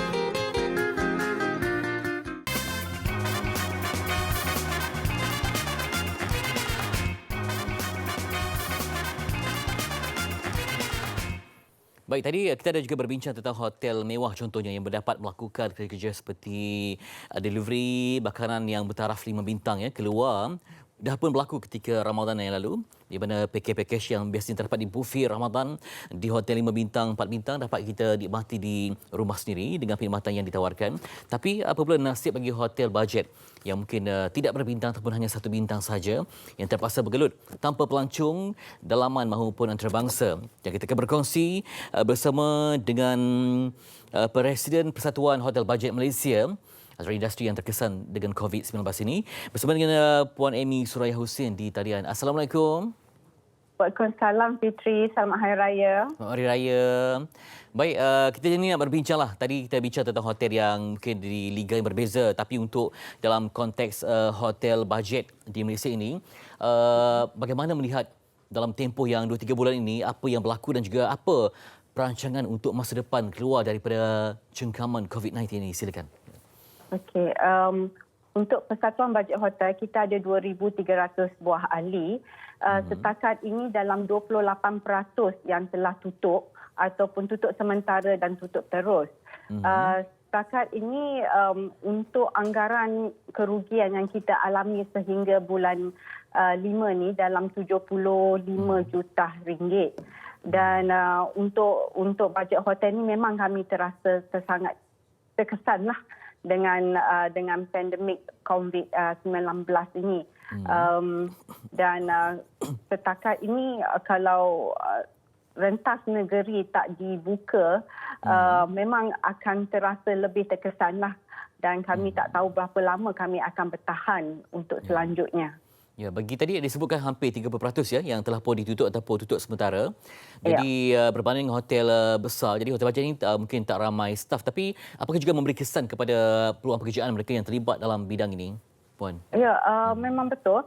Baik, tadi kita ada juga berbincang tentang hotel mewah contohnya yang berdapat melakukan kerja-kerja seperti delivery makanan yang bertaraf 5 bintang keluar dah pun berlaku ketika Ramadan yang lalu, di mana pakej-pakej yang biasanya terdapat di buffet Ramadan di hotel 5 bintang, 4 bintang dapat kita nikmati di rumah sendiri dengan perkhidmatan yang ditawarkan. Tapi apabila nasib bagi hotel bajet yang mungkin tidak berbintang ataupun hanya 1 bintang saja yang terpaksa bergelut tanpa pelancong dalaman maupun antarabangsa. Yang kita akan berkongsi bersama dengan Presiden Persatuan Hotel Bajet Malaysia, antara industri yang terkesan dengan COVID-19 ini, bersama dengan Puan Amy Suraya Hussein di talian. Assalamualaikum. Waalaikumsalam Fitri, selamat Hari Raya. Selamat Hari Raya. Baik, kita ni nak berbincang lah. Tadi kita bincang tentang hotel yang mungkin di liga yang berbeza, tapi untuk dalam konteks hotel bajet di Malaysia ini, bagaimana melihat dalam tempoh yang 2-3 bulan ini, apa yang berlaku dan juga apa perancangan untuk masa depan keluar daripada cengkaman COVID-19 ini? Silakan. Okey, untuk Persatuan Bajet Hotel, kita ada 2,300 buah ahli. Setakat ini dalam 28% yang telah tutup ataupun tutup sementara dan tutup terus. Setakat ini untuk anggaran kerugian yang kita alami sehingga bulan 5 ni dalam 75 juta ringgit. Dan untuk bajet hotel ni memang kami terasa sangat terkesan lah dengan pandemik COVID-19 ini. Dan setakat ini kalau rentas negeri tak dibuka, memang akan terasa lebih terkesan lah. Dan kami tak tahu berapa lama kami akan bertahan untuk selanjutnya. Ya, bagi tadi disebutkan hampir 30% ya yang telah pun ditutup ataupun tutup sementara. Jadi berbanding hotel besar, jadi hotel bajet ini mungkin tak ramai staf, tapi apakah juga memberi kesan kepada peluang pekerjaan mereka yang terlibat dalam bidang ini, Puan? Ya, memang betul.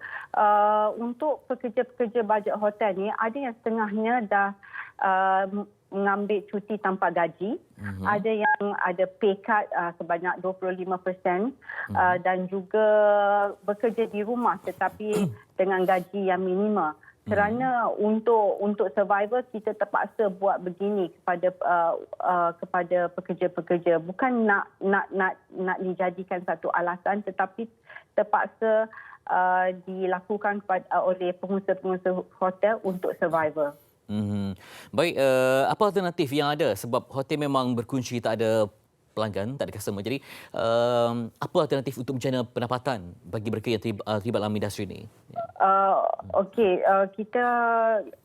Untuk pekerja-pekerja bajet hotel ni, ada yang setengahnya dah mengambil cuti tanpa gaji. Ada yang ada pay cut sebanyak 25% dan juga bekerja di rumah tetapi dengan gaji yang minima. Kerana untuk survival kita terpaksa buat begini kepada pekerja-pekerja, bukan nak dijadikan satu alasan, tetapi terpaksa dilakukan oleh pengusaha-pengusaha hotel untuk survival. Baik, apa alternatif yang ada? Sebab hotel memang berkunci, tak ada pelanggan, tak ada customer. Jadi, apa alternatif untuk menjana pendapatan bagi mereka yang terlibat dalam industri ini? Okey, kita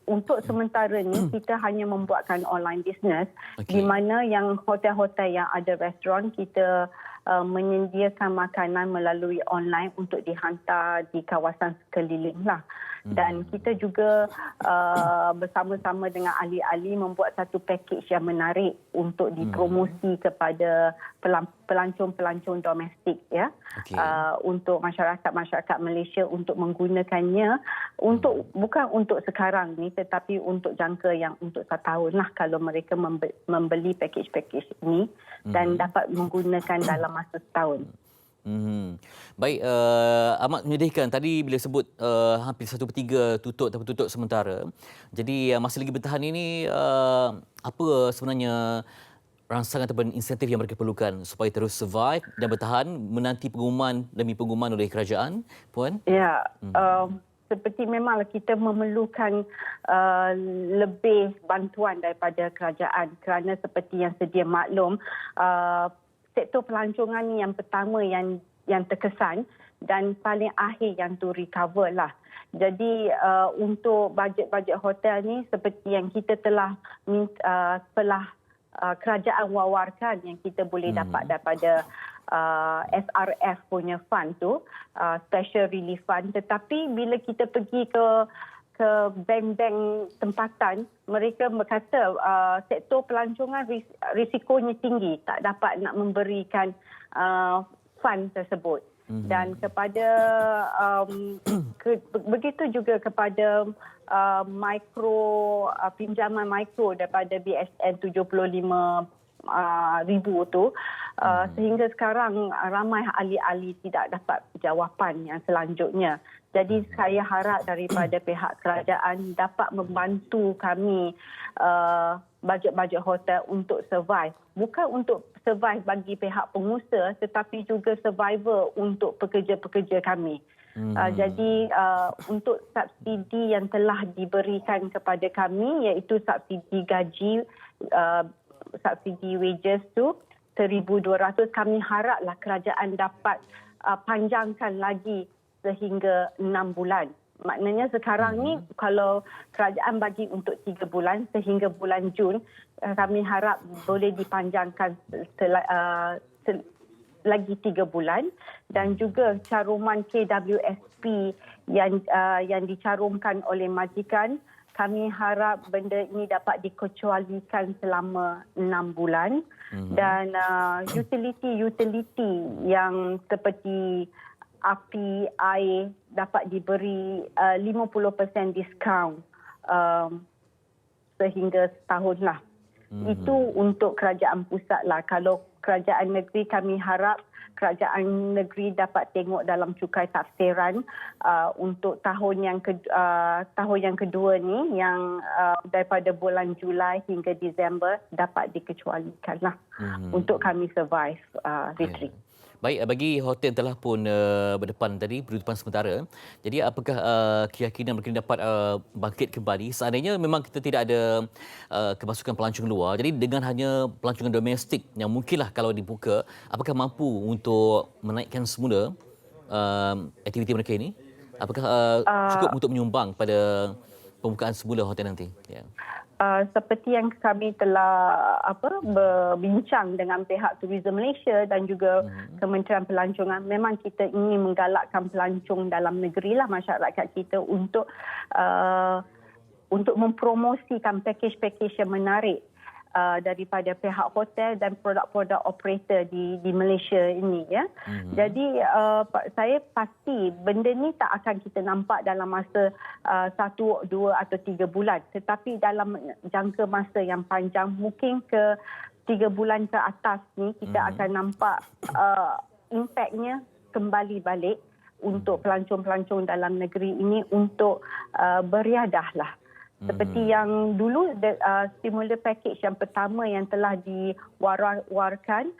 untuk sementara ni kita hanya membuatkan online business, di mana yang hotel-hotel yang ada restoran kita menyediakan makanan melalui online untuk dihantar di kawasan sekeliling lah. Dan kita juga bersama-sama dengan ahli-ahli membuat satu pakej yang menarik untuk dipromosi kepada pelancong-pelancong domestik ya. Untuk masyarakat Malaysia untuk menggunakannya bukan untuk sekarang ni tetapi untuk jangka yang untuk 1 tahun lah kalau mereka membeli pakej-pakej ini dan dapat menggunakan dalam masa 1 tahun. Baik, amat menyedihkan tadi bila sebut hampir 1/3 tutup ataupun tutup sementara. Jadi masih lagi bertahan ini, apa sebenarnya rangsangan ataupun insentif yang mereka perlukan supaya terus survive dan bertahan menanti pengumuman demi pengumuman oleh kerajaan, Puan? Ya, seperti memanglah kita memerlukan lebih bantuan daripada kerajaan kerana seperti yang sedia maklum, sektor pelancongan ni yang pertama yang terkesan dan paling akhir yang to recover lah. Jadi untuk bajet-bajet hotel ni seperti yang kita telah kerajaan wawarkan yang kita boleh dapat daripada SRF punya fund tu, Special Relief Fund. Tetapi bila kita pergi ke bank-bank tempatan, mereka berkata sektor pelancongan risikonya tinggi, tak dapat nak memberikan fund tersebut. Dan kepada begitu juga kepada pinjaman mikro daripada BSN 75,000 tu, sehingga sekarang ramai ahli-ahli tidak dapat jawapan yang selanjutnya. Jadi saya harap daripada pihak kerajaan dapat membantu kami bajet-bajet hotel untuk survive. Bukan untuk survive bagi pihak pengusaha tetapi juga survival untuk pekerja-pekerja kami. Jadi untuk subsidi yang telah diberikan kepada kami iaitu subsidi gaji, subsidi wages tu 1,200, kami haraplah kerajaan dapat panjangkan lagi sehingga 6 bulan. Maknanya sekarang ni kalau kerajaan bagi untuk 3 bulan sehingga bulan Jun, kami harap boleh dipanjangkan lagi 3 bulan, dan juga caruman KWSP yang dicarumkan oleh majikan, kami harap benda ini dapat dikecualikan selama 6 bulan. Dan utility yang seperti api, air dapat diberi 50% diskaun sehingga setahun lah. Itu untuk kerajaan pusat lah. Kalau kerajaan negeri, kami harap kerajaan negeri dapat tengok dalam cukai tafsiran untuk tahun yang kedua ni, yang daripada bulan Julai hingga Disember dapat dikecualikan lah untuk kami survive retreat. Baik, bagi hotel telah pun berdepan tadi, penutupan sementara. Jadi apakah keyakinan mereka dapat bangkit kembali seandainya memang kita tidak ada kemasukan pelancong luar. Jadi dengan hanya pelancongan domestik yang mungkinlah kalau dibuka, apakah mampu untuk menaikkan semula aktiviti mereka ini? Apakah cukup untuk menyumbang pada pembukaan semula hotel nanti? Ya. Seperti yang kami telah berbincang dengan pihak Tourism Malaysia dan juga Kementerian Pelancongan, memang kita ingin menggalakkan pelancong dalam negeri lah, masyarakat kita untuk mempromosikan pakej-pakej yang menarik daripada pihak hotel dan produk-produk operator di Malaysia ini, ya. Jadi saya pasti benda ni tak akan kita nampak dalam masa 1, 2 atau 3 bulan, tetapi dalam jangka masa yang panjang, mungkin ke 3 bulan ke atas ni kita akan nampak impaknya kembali balik untuk pelancong-pelancong dalam negeri ini untuk beriadah lah. Seperti yang dulu stimulus package yang pertama yang telah diwar-warkan,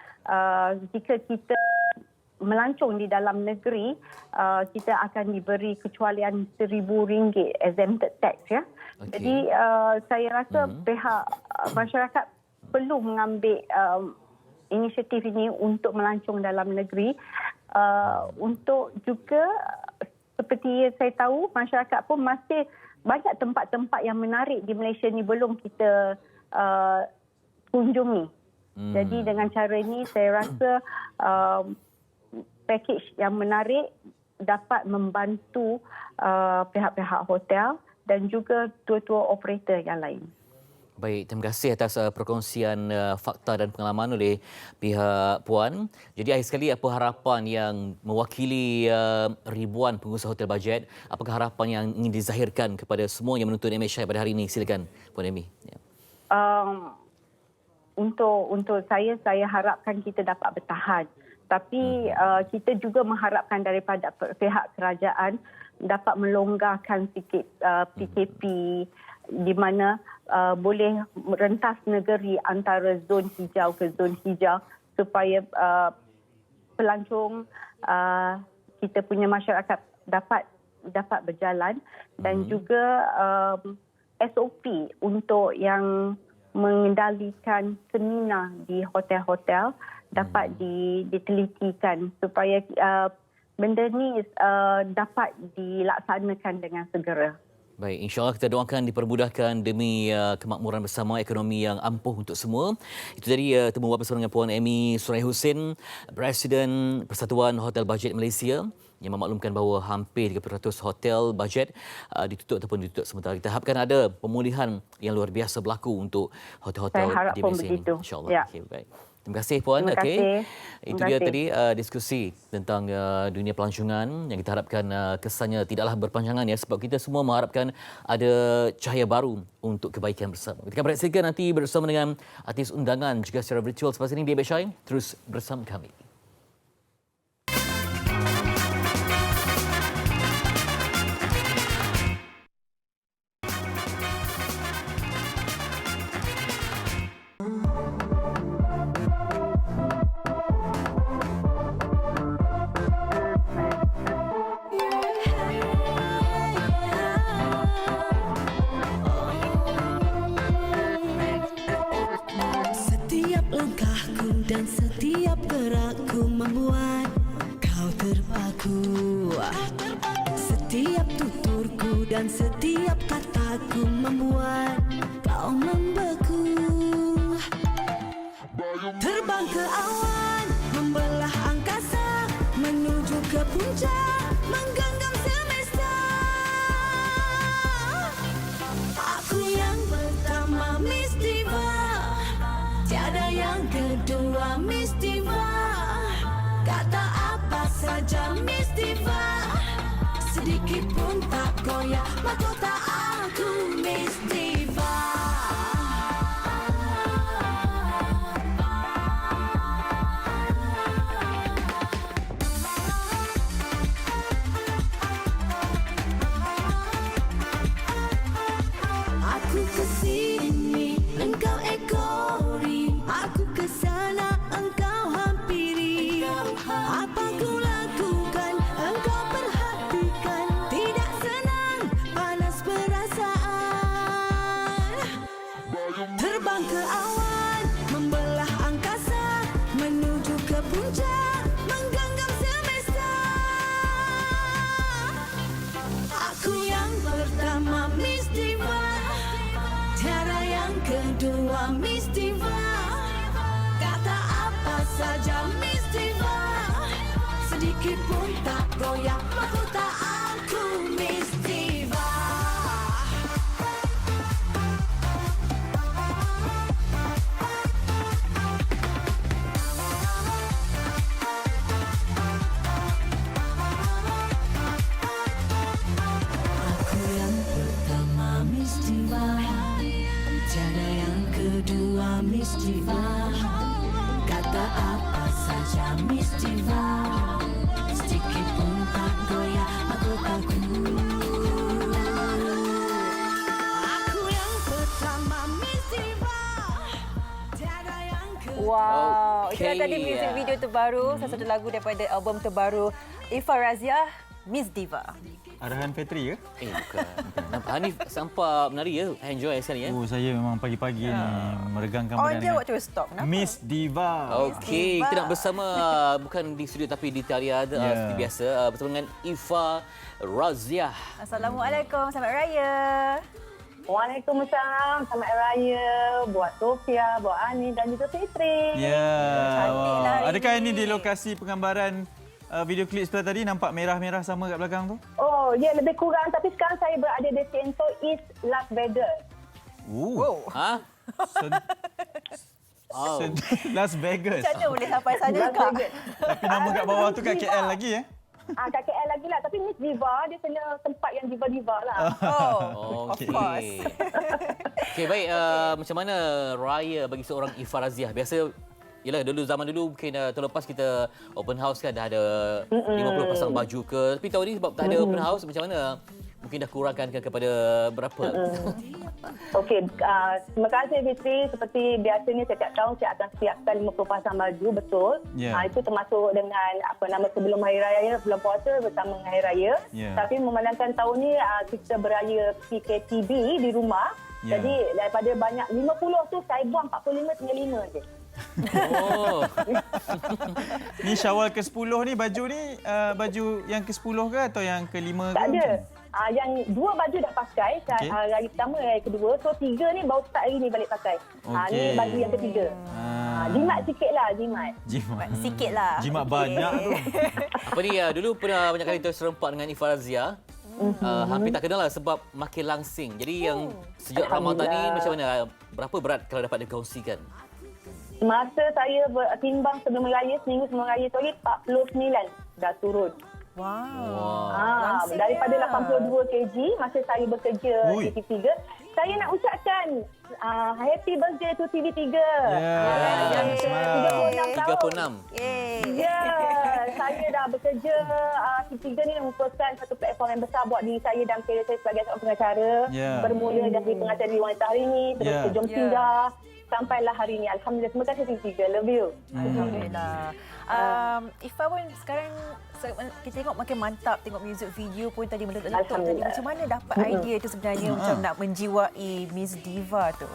jika kita melancong di dalam negeri, kita akan diberi kecualian RM1,000 exempted tax, ya. Jadi saya rasa pihak masyarakat perlu mengambil inisiatif ini untuk melancong dalam negeri, untuk juga seperti saya tahu masyarakat pun masih banyak tempat-tempat yang menarik di Malaysia ni belum kita kunjungi. Jadi dengan cara ini saya rasa pakej yang menarik dapat membantu pihak-pihak hotel dan juga tua-tua operator yang lain. Baik, terima kasih atas perkongsian fakta dan pengalaman oleh pihak Puan. Jadi akhir sekali, apa harapan yang mewakili ribuan pengusaha hotel bajet? Apakah harapan yang ingin dizahirkan kepada semua yang menonton MHI pada hari ini? Silakan Puan Amy. Ya. Untuk saya harapkan kita dapat bertahan. Tapi kita juga mengharapkan daripada pihak kerajaan dapat melonggarkan sikit PKP, di mana boleh rentas negeri antara zon hijau ke zon hijau supaya pelancong kita punya masyarakat dapat berjalan, dan juga SOP untuk yang mengendalikan seminar di hotel-hotel dapat ditelitikan supaya benda ni dapat dilaksanakan dengan segera. Baik, insya-Allah kita doakan dipermudahkan demi kemakmuran bersama, ekonomi yang ampuh untuk semua. Itu tadi temu bersama dengan Puan Amy Suraihusin, Presiden Persatuan Hotel Bajet Malaysia, yang memaklumkan bahawa hampir 30% hotel bajet ditutup ataupun ditutup sementara. Kita harapkan ada pemulihan yang luar biasa berlaku untuk hotel-hotel di Malaysia ini. InsyaAllah. Ya. Okay, baik. Terima kasih Puan. Terima kasih. Itu dia tadi diskusi tentang dunia pelancongan yang kita harapkan kesannya tidaklah berpanjangan, ya, sebab kita semua mengharapkan ada cahaya baru untuk kebaikan bersama. Kita akan beresakan nanti bersama dengan artis undangan juga secara virtual selepas ini di MHI. Terus bersama kami. dan setiap gerakku membuat kau terpaku. Setiap tuturku dan setiap kataku membuat kau membeku. Terbang ke awan, membelah angkasa, menuju ke puncak, menggenggam semesta. Aku yang pertama Miss Diva, tiada yang kedua Miss Diva. Kata apa saja Miss Diva, sedikit pun tak goyah mahkota aku Miss Diva. Aku kesini, engkau ekori. Aku kesana, engkau hampiri. Apa ku lakukan, engkau perhatikan. Tidak senang, panas perasaan. Terbang ke awan, membelah angkasa, menuju ke puncak, menggenggam semesta. Aku yang pertama Miss Diva, tiada yang kedua Miss Diva. Kata apa saja Miss Diva, sedikit pun tak goyah mahkota aku Miss Diva. Aku yang pertama Miss Diva, tiada yang kedua Miss Diva. Kata apa saja Miss Diva, sedikit pun tak goyah mahkotaku. Aku yang pertama Miss Diva, tiada yang kedua. Wow, itu Okey. tadi music video terbaru, salah satu lagu daripada album terbaru Ifa Razia, Miss Diva. Arahan Petri ke? Bukan. Nampak Hanif sampai menari ya? Enjoy sekali ya? Oh, saya memang pagi-pagi ni meregangkan Oh, badan dia dengan waktu stop. Kenapa? Miss Diva. Okey, kita nak bersama bukan di studio tapi di talian seperti biasa bersama dengan Ifa Razia. Assalamualaikum, selamat raya. Waalaikumsalam, selamat raya buat Sofia, buat Ani dan juga Fitri. Ya. Cantiklah hari Adakah ini ini. di lokasi penggambaran video klip sebelah tadi nampak merah-merah sama kat belakang tu? Oh, ya lebih kurang. Tapi sekarang saya berada di Cento East Las Vegas. Wow. Ha? Las Vegas. Macam mana boleh sampai sana, Las Kak? Vegas. Tapi nama kat bawah tu kat KL lagi ya? Kat KL lagi lah. Tapi Miss Diva, dia kena tempat yang diva-diva lah. Okey. Okey, baik. Macam mana raya bagi seorang Ifa Razia? Biasa, yelah zaman dulu mungkin tahun lepas kita open house kan dah ada 50 pasang baju ke. Tapi tahun ni sebab tak ada open house, macam mana? Mungkin dah kurangkan ke kepada berapa? Okey, terima kasih Fitri. Seperti biasanya setiap tahun saya akan siapkan 50 pasang baju, betul. Yeah. Itu termasuk dengan sebelum Hari Raya, bulan puasa bersama dengan Hari Raya. Yeah. Tapi memandangkan tahun ni kita beraya PKPB di rumah. Yeah. Jadi daripada banyak 50 tu saya buang 45 tinggal 5 je. Oh. Ni Syawal ke-10 ni baju ni baju yang ke-10 ke atau yang ke-5 ke? Tak ada. Yang 2 baju dah pakai. Okey. Hari pertama, hari kedua. So 3 ni baru start hari ni balik pakai. Ni Okey. baju yang ketiga. Jimat sikit lah, jimat. Jimat. Sikit lah. Jimat banyak tu. Apa ni, dulu pernah banyak kali terserempak dengan Ifa Razia. Hampir tak kenal lah sebab makin langsing. Jadi yang sejak Ramadan ni macam mana? Berapa berat kalau dapat dikongsikan? Masa saya timbang sebelum raya, seminggu sebelum raya tu lagi 49 dah turun. Wow. Daripada 82 kg masa saya bekerja di TV3. Saya nak ucapkan happy birthday to TV3. Yang ke 36 tahun. Ya, saya dah bekerja. TV3 ni merupakan satu platform yang besar buat diri saya dan kerjaya saya sebagai seorang pengacara. Bermula dari pengacara di Wanita Hari Ini, terus ke Jom Singgah. Sampailah hari ini. Alhamdulillah. Terima kasih TV3. Love you. Alhamdulillah. Ifa pun sekarang kita tengok makin mantap, tengok music video pun tadi meletup tadi. Macam mana dapat idea tu sebenarnya macam nak menjiwai Miss Diva tu?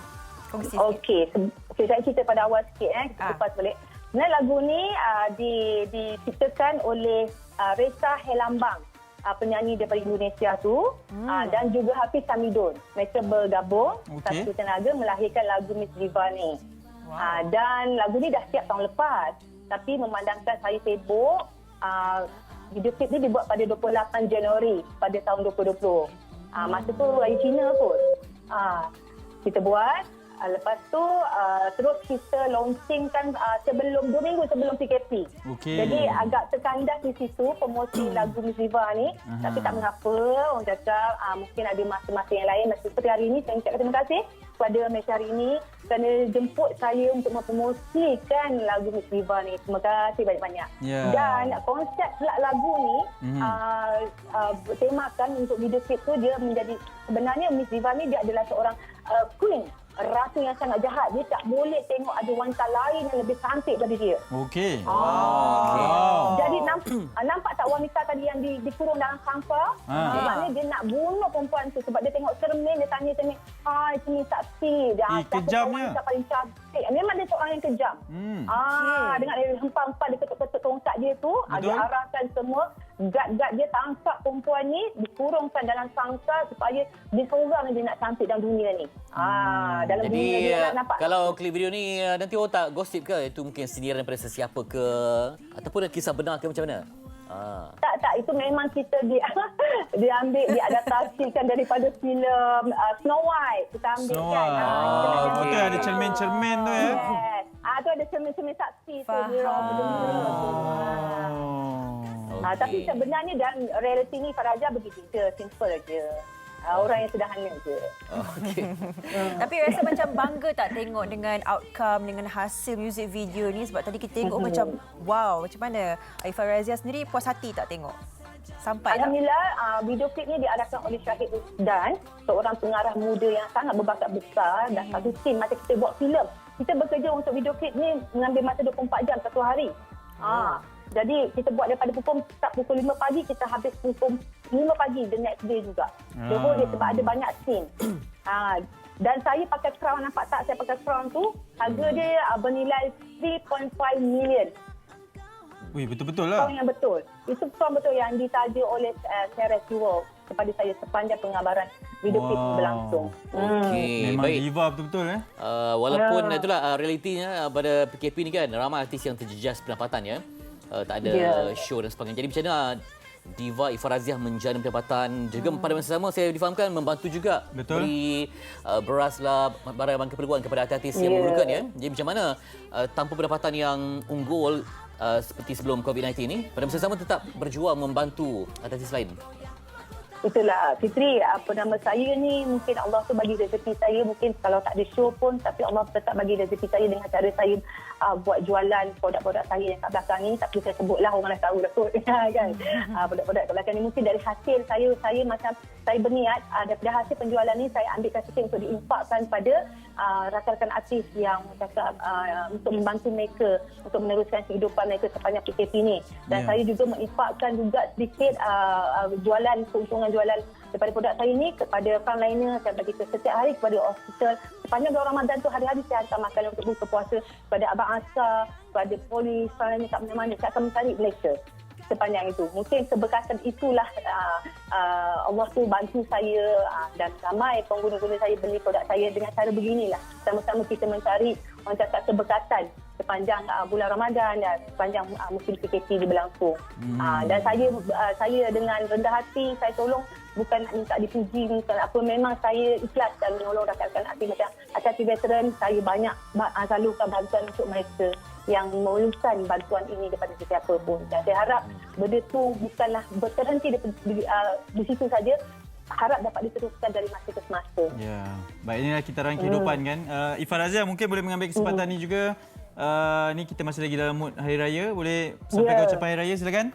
Kongsi sikit. Okey, saya cerita pada awal sikit kita kupas balik. Sebenarnya lagu ni diciptakan oleh Reza Helambang, penyanyi daripada Indonesia tu, dan juga Hafiz Hamidun. Mereka bergabung satu tenaga melahirkan lagu Miss Diva ni. Dan lagu ni dah siap tahun lepas, tapi memandangkan saya sibuk, video klip ni dibuat pada 28 Januari pada tahun 2020. Masa tu Raya Cina pun. Kita buat. Lepas tu terus kita launchingkan sebelum 2 minggu sebelum PKP. Jadi agak terkandas di situ promosi lagu Miss Diva ni. Tapi tak mengapa, orang cakap mungkin ada masa-masa yang lain. Seperti hari ini saya ucapkan terima kasih kepada Malaysia hari ini kerana jemput saya untuk mempromosikan lagu Miss Diva ni. Terima kasih banyak-banyak. Dan konsep pula lagu ni temakan untuk video klip tu dia menjadi, sebenarnya Miss Diva ni dia adalah seorang queen, ratu yang sangat jahat. Dia tak boleh tengok ada wanita lain yang lebih cantik daripada dia. Jadi nampak tak wanita tadi yang dikurung dalam sangkar? Sebabnya dia nak bunuh perempuan tu sebab dia tengok cermin, dia tanya cermin, hai cermin saksi. Kejamnya. Wanita paling cantik. Memang dia seorang yang kejam. Dengan dia hempang-hempang, dia ketuk-ketuk tongkat dia tu, dia arahkan semua guard-guard dia tangkap perempuan ni, dikurungkan dalam sangkar supaya dia seorang dia nak cantik dalam dunia ni. Dalam jadi dunia dia nak nampak. Kalau klip video ni nanti orang tak gosip ke? Itu mungkin sindiran daripada sesiapa ke? Ataupun kisah benar ke macam mana? Tak, itu memang kita diambil, diadaptasikan daripada filem Snow White. Kita ambil kan. Betul, ada cermin-cermin tu ya. Tu ada cermin-cermin saksi tu. Tapi sebenarnya dalam realiti ni Faraja begitu je, simple je. Orang yang sederhana je. Tapi rasa macam bangga tak tengok dengan outcome, dengan hasil music video ni? Sebab tadi kita tengok macam wow, macam mana? Aifah Razia sendiri puas hati tak tengok? Sampai Alhamdulillah, video klip ni diarahkan oleh Syahid Usdan, seorang pengarah muda yang sangat berbakat besar dan satu tim macam kita buat filem. Kita bekerja untuk video klip ni mengambil masa 24 jam satu hari. Jadi kita buat daripada pukul 5 pagi, kita habis pukul 5 pagi the next day juga. Johor dia sebab ada banyak scene. Dan saya pakai crown, nampak tak saya pakai crown tu? Harga dia bernilai 3.5 million. Wih, betul-betul lah. Crown yang betul. Itu crown betul yang ditaja oleh Sarah Jewel kepada saya sepanjang pengabaran video klip berlangsung. Memang diva betul-betul Walaupun itulah realitinya pada PKP ni kan, ramai artis yang terjejas pendapatan ya. Tak ada show dan sebagainya. Jadi macam mana Diva Aifah Raziah menjana pendapatan, juga pada masa sama saya difahamkan membantu juga beri beras lah, barang-barang keperluan kepada artis yang memerlukan ya. Jadi macam mana tanpa pendapatan yang unggul seperti sebelum COVID-19 ni, pada masa sama tetap berjuang membantu artis lain? Itulah Fitri, nama saya ni mungkin Allah tu bagi rezeki saya, mungkin kalau tak ada show pun tapi Allah tetap bagi rezeki saya dengan cara saya buat jualan produk-produk saya yang kat belakang ni, tapi saya sebutlah orang dah tahu dah kot kan. Produk-produk kat belakang ni mungkin dari hasil saya macam saya berniat daripada hasil penjualan ni saya ambilkan sikit untuk diinfakkan pada rakan-rakan artis yang cakap untuk membantu mereka untuk meneruskan kehidupan mereka sepanjang PKP ni. Dan saya juga menginfakkan juga sedikit jualan, keuntungan jualan daripada produk saya ni kepada frontliner. Saya bagi setiap hari kepada hospital. Sepanjang bulan Ramadan tu hari-hari saya hantar makanan untuk buka puasa kepada Abang Asar, kepada polis, frontliner kat mana-mana. Saya akan mencari mereka sepanjang itu. Mungkin keberkatan itulah Allah tu bantu saya dan ramai pengguna-guna saya beli produk saya dengan cara beginilah. Sama-sama kita mencari orang cakap keberkatan sepanjang bulan Ramadan dan sepanjang musim PKP berlangsung. Dan saya dengan rendah hati saya tolong, bukan nak minta dipuji, bukan apa, memang saya ikhlas dan menolong rakan-rakan artis macam artis veteran. Saya banyak salurkan bantuan untuk mereka yang memerlukan bantuan ini daripada sesiapa pun. Dan saya harap benda tu bukanlah berhenti di situ saja, harap dapat diteruskan dari masa ke semasa. Ya, baik, inilah kitaran kehidupan kan. Aifah Razia mungkin boleh mengambil kesempatan ni juga. Ni kita masih lagi dalam mood Hari Raya, boleh sampaikan ucapan Hari Raya, silakan.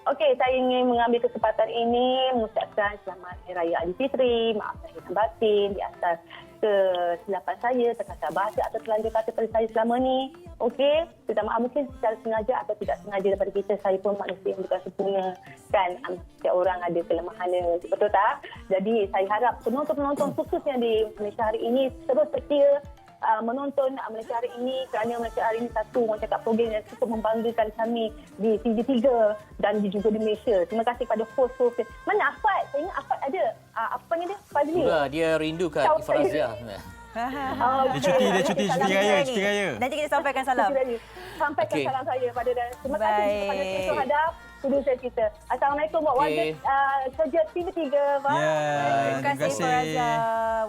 Okey, saya ingin mengambil kesempatan ini mengucapkan selamat Hari Raya Aidilfitri, maaf lahir dan batin di atas kesilapan saya, terkasar bahasa atau terlanjur kata pada saya selama ni. Okey, minta maaf mungkin secara sengaja atau tidak sengaja daripada kita. Saya pun manusia yang bukan sempurna kan, setiap orang ada kelemahannya, betul tak? Jadi saya harap penonton-penonton khususnya di Malaysia hari ini terus setia menonton Malaysia Hari ini kerana Malaysia Hari ini satu orang cakap program yang cukup membanggakan kami di TV3 dan juga di Malaysia. Terima kasih kepada host-host. Mana Afad? Saya ingat Afad ada. Apa ni dia? Fazli. Dia rindu kat Ifrazia. Dia cuti raya. Nanti kita sampaikan salam. Sampaikan salam saya pada terima kasih kepada Tuan Hadap, produser kita. Assalamualaikum buat wajib kerja TV3. Terima kasih Farazia.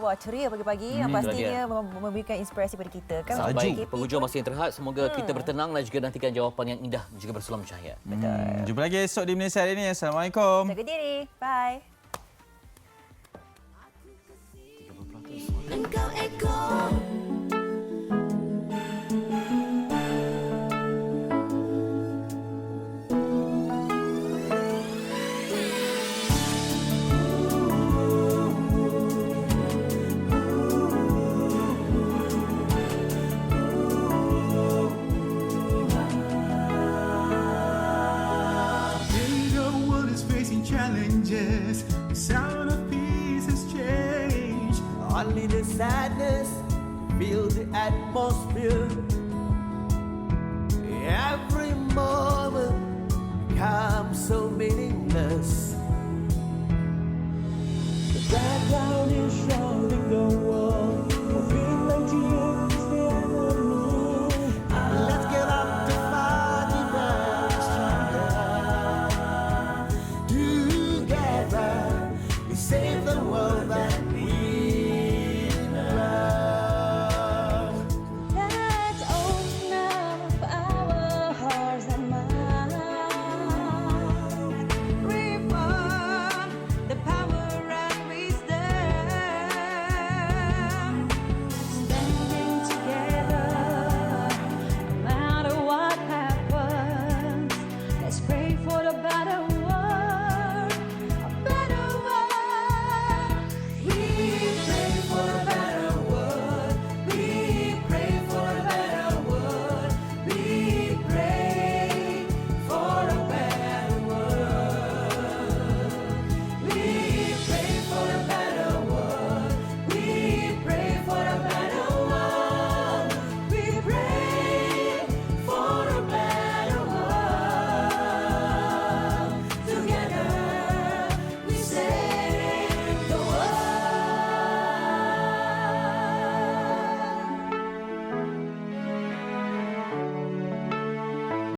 Wah, ceria pagi-pagi yang pastinya memberikan inspirasi pada kita kan. Baik, penghujung masa yang terhad, semoga kita bertenang dan juga nantikan jawapan yang indah juga bersulam cahaya. Jumpa lagi esok di Malaysia Hari ini. Assalamualaikum. Jaga diri. Bye. Engkau ekor. Challenges, the sound of peace has changed. Only the sadness fills the atmosphere. Every moment becomes so meaningless.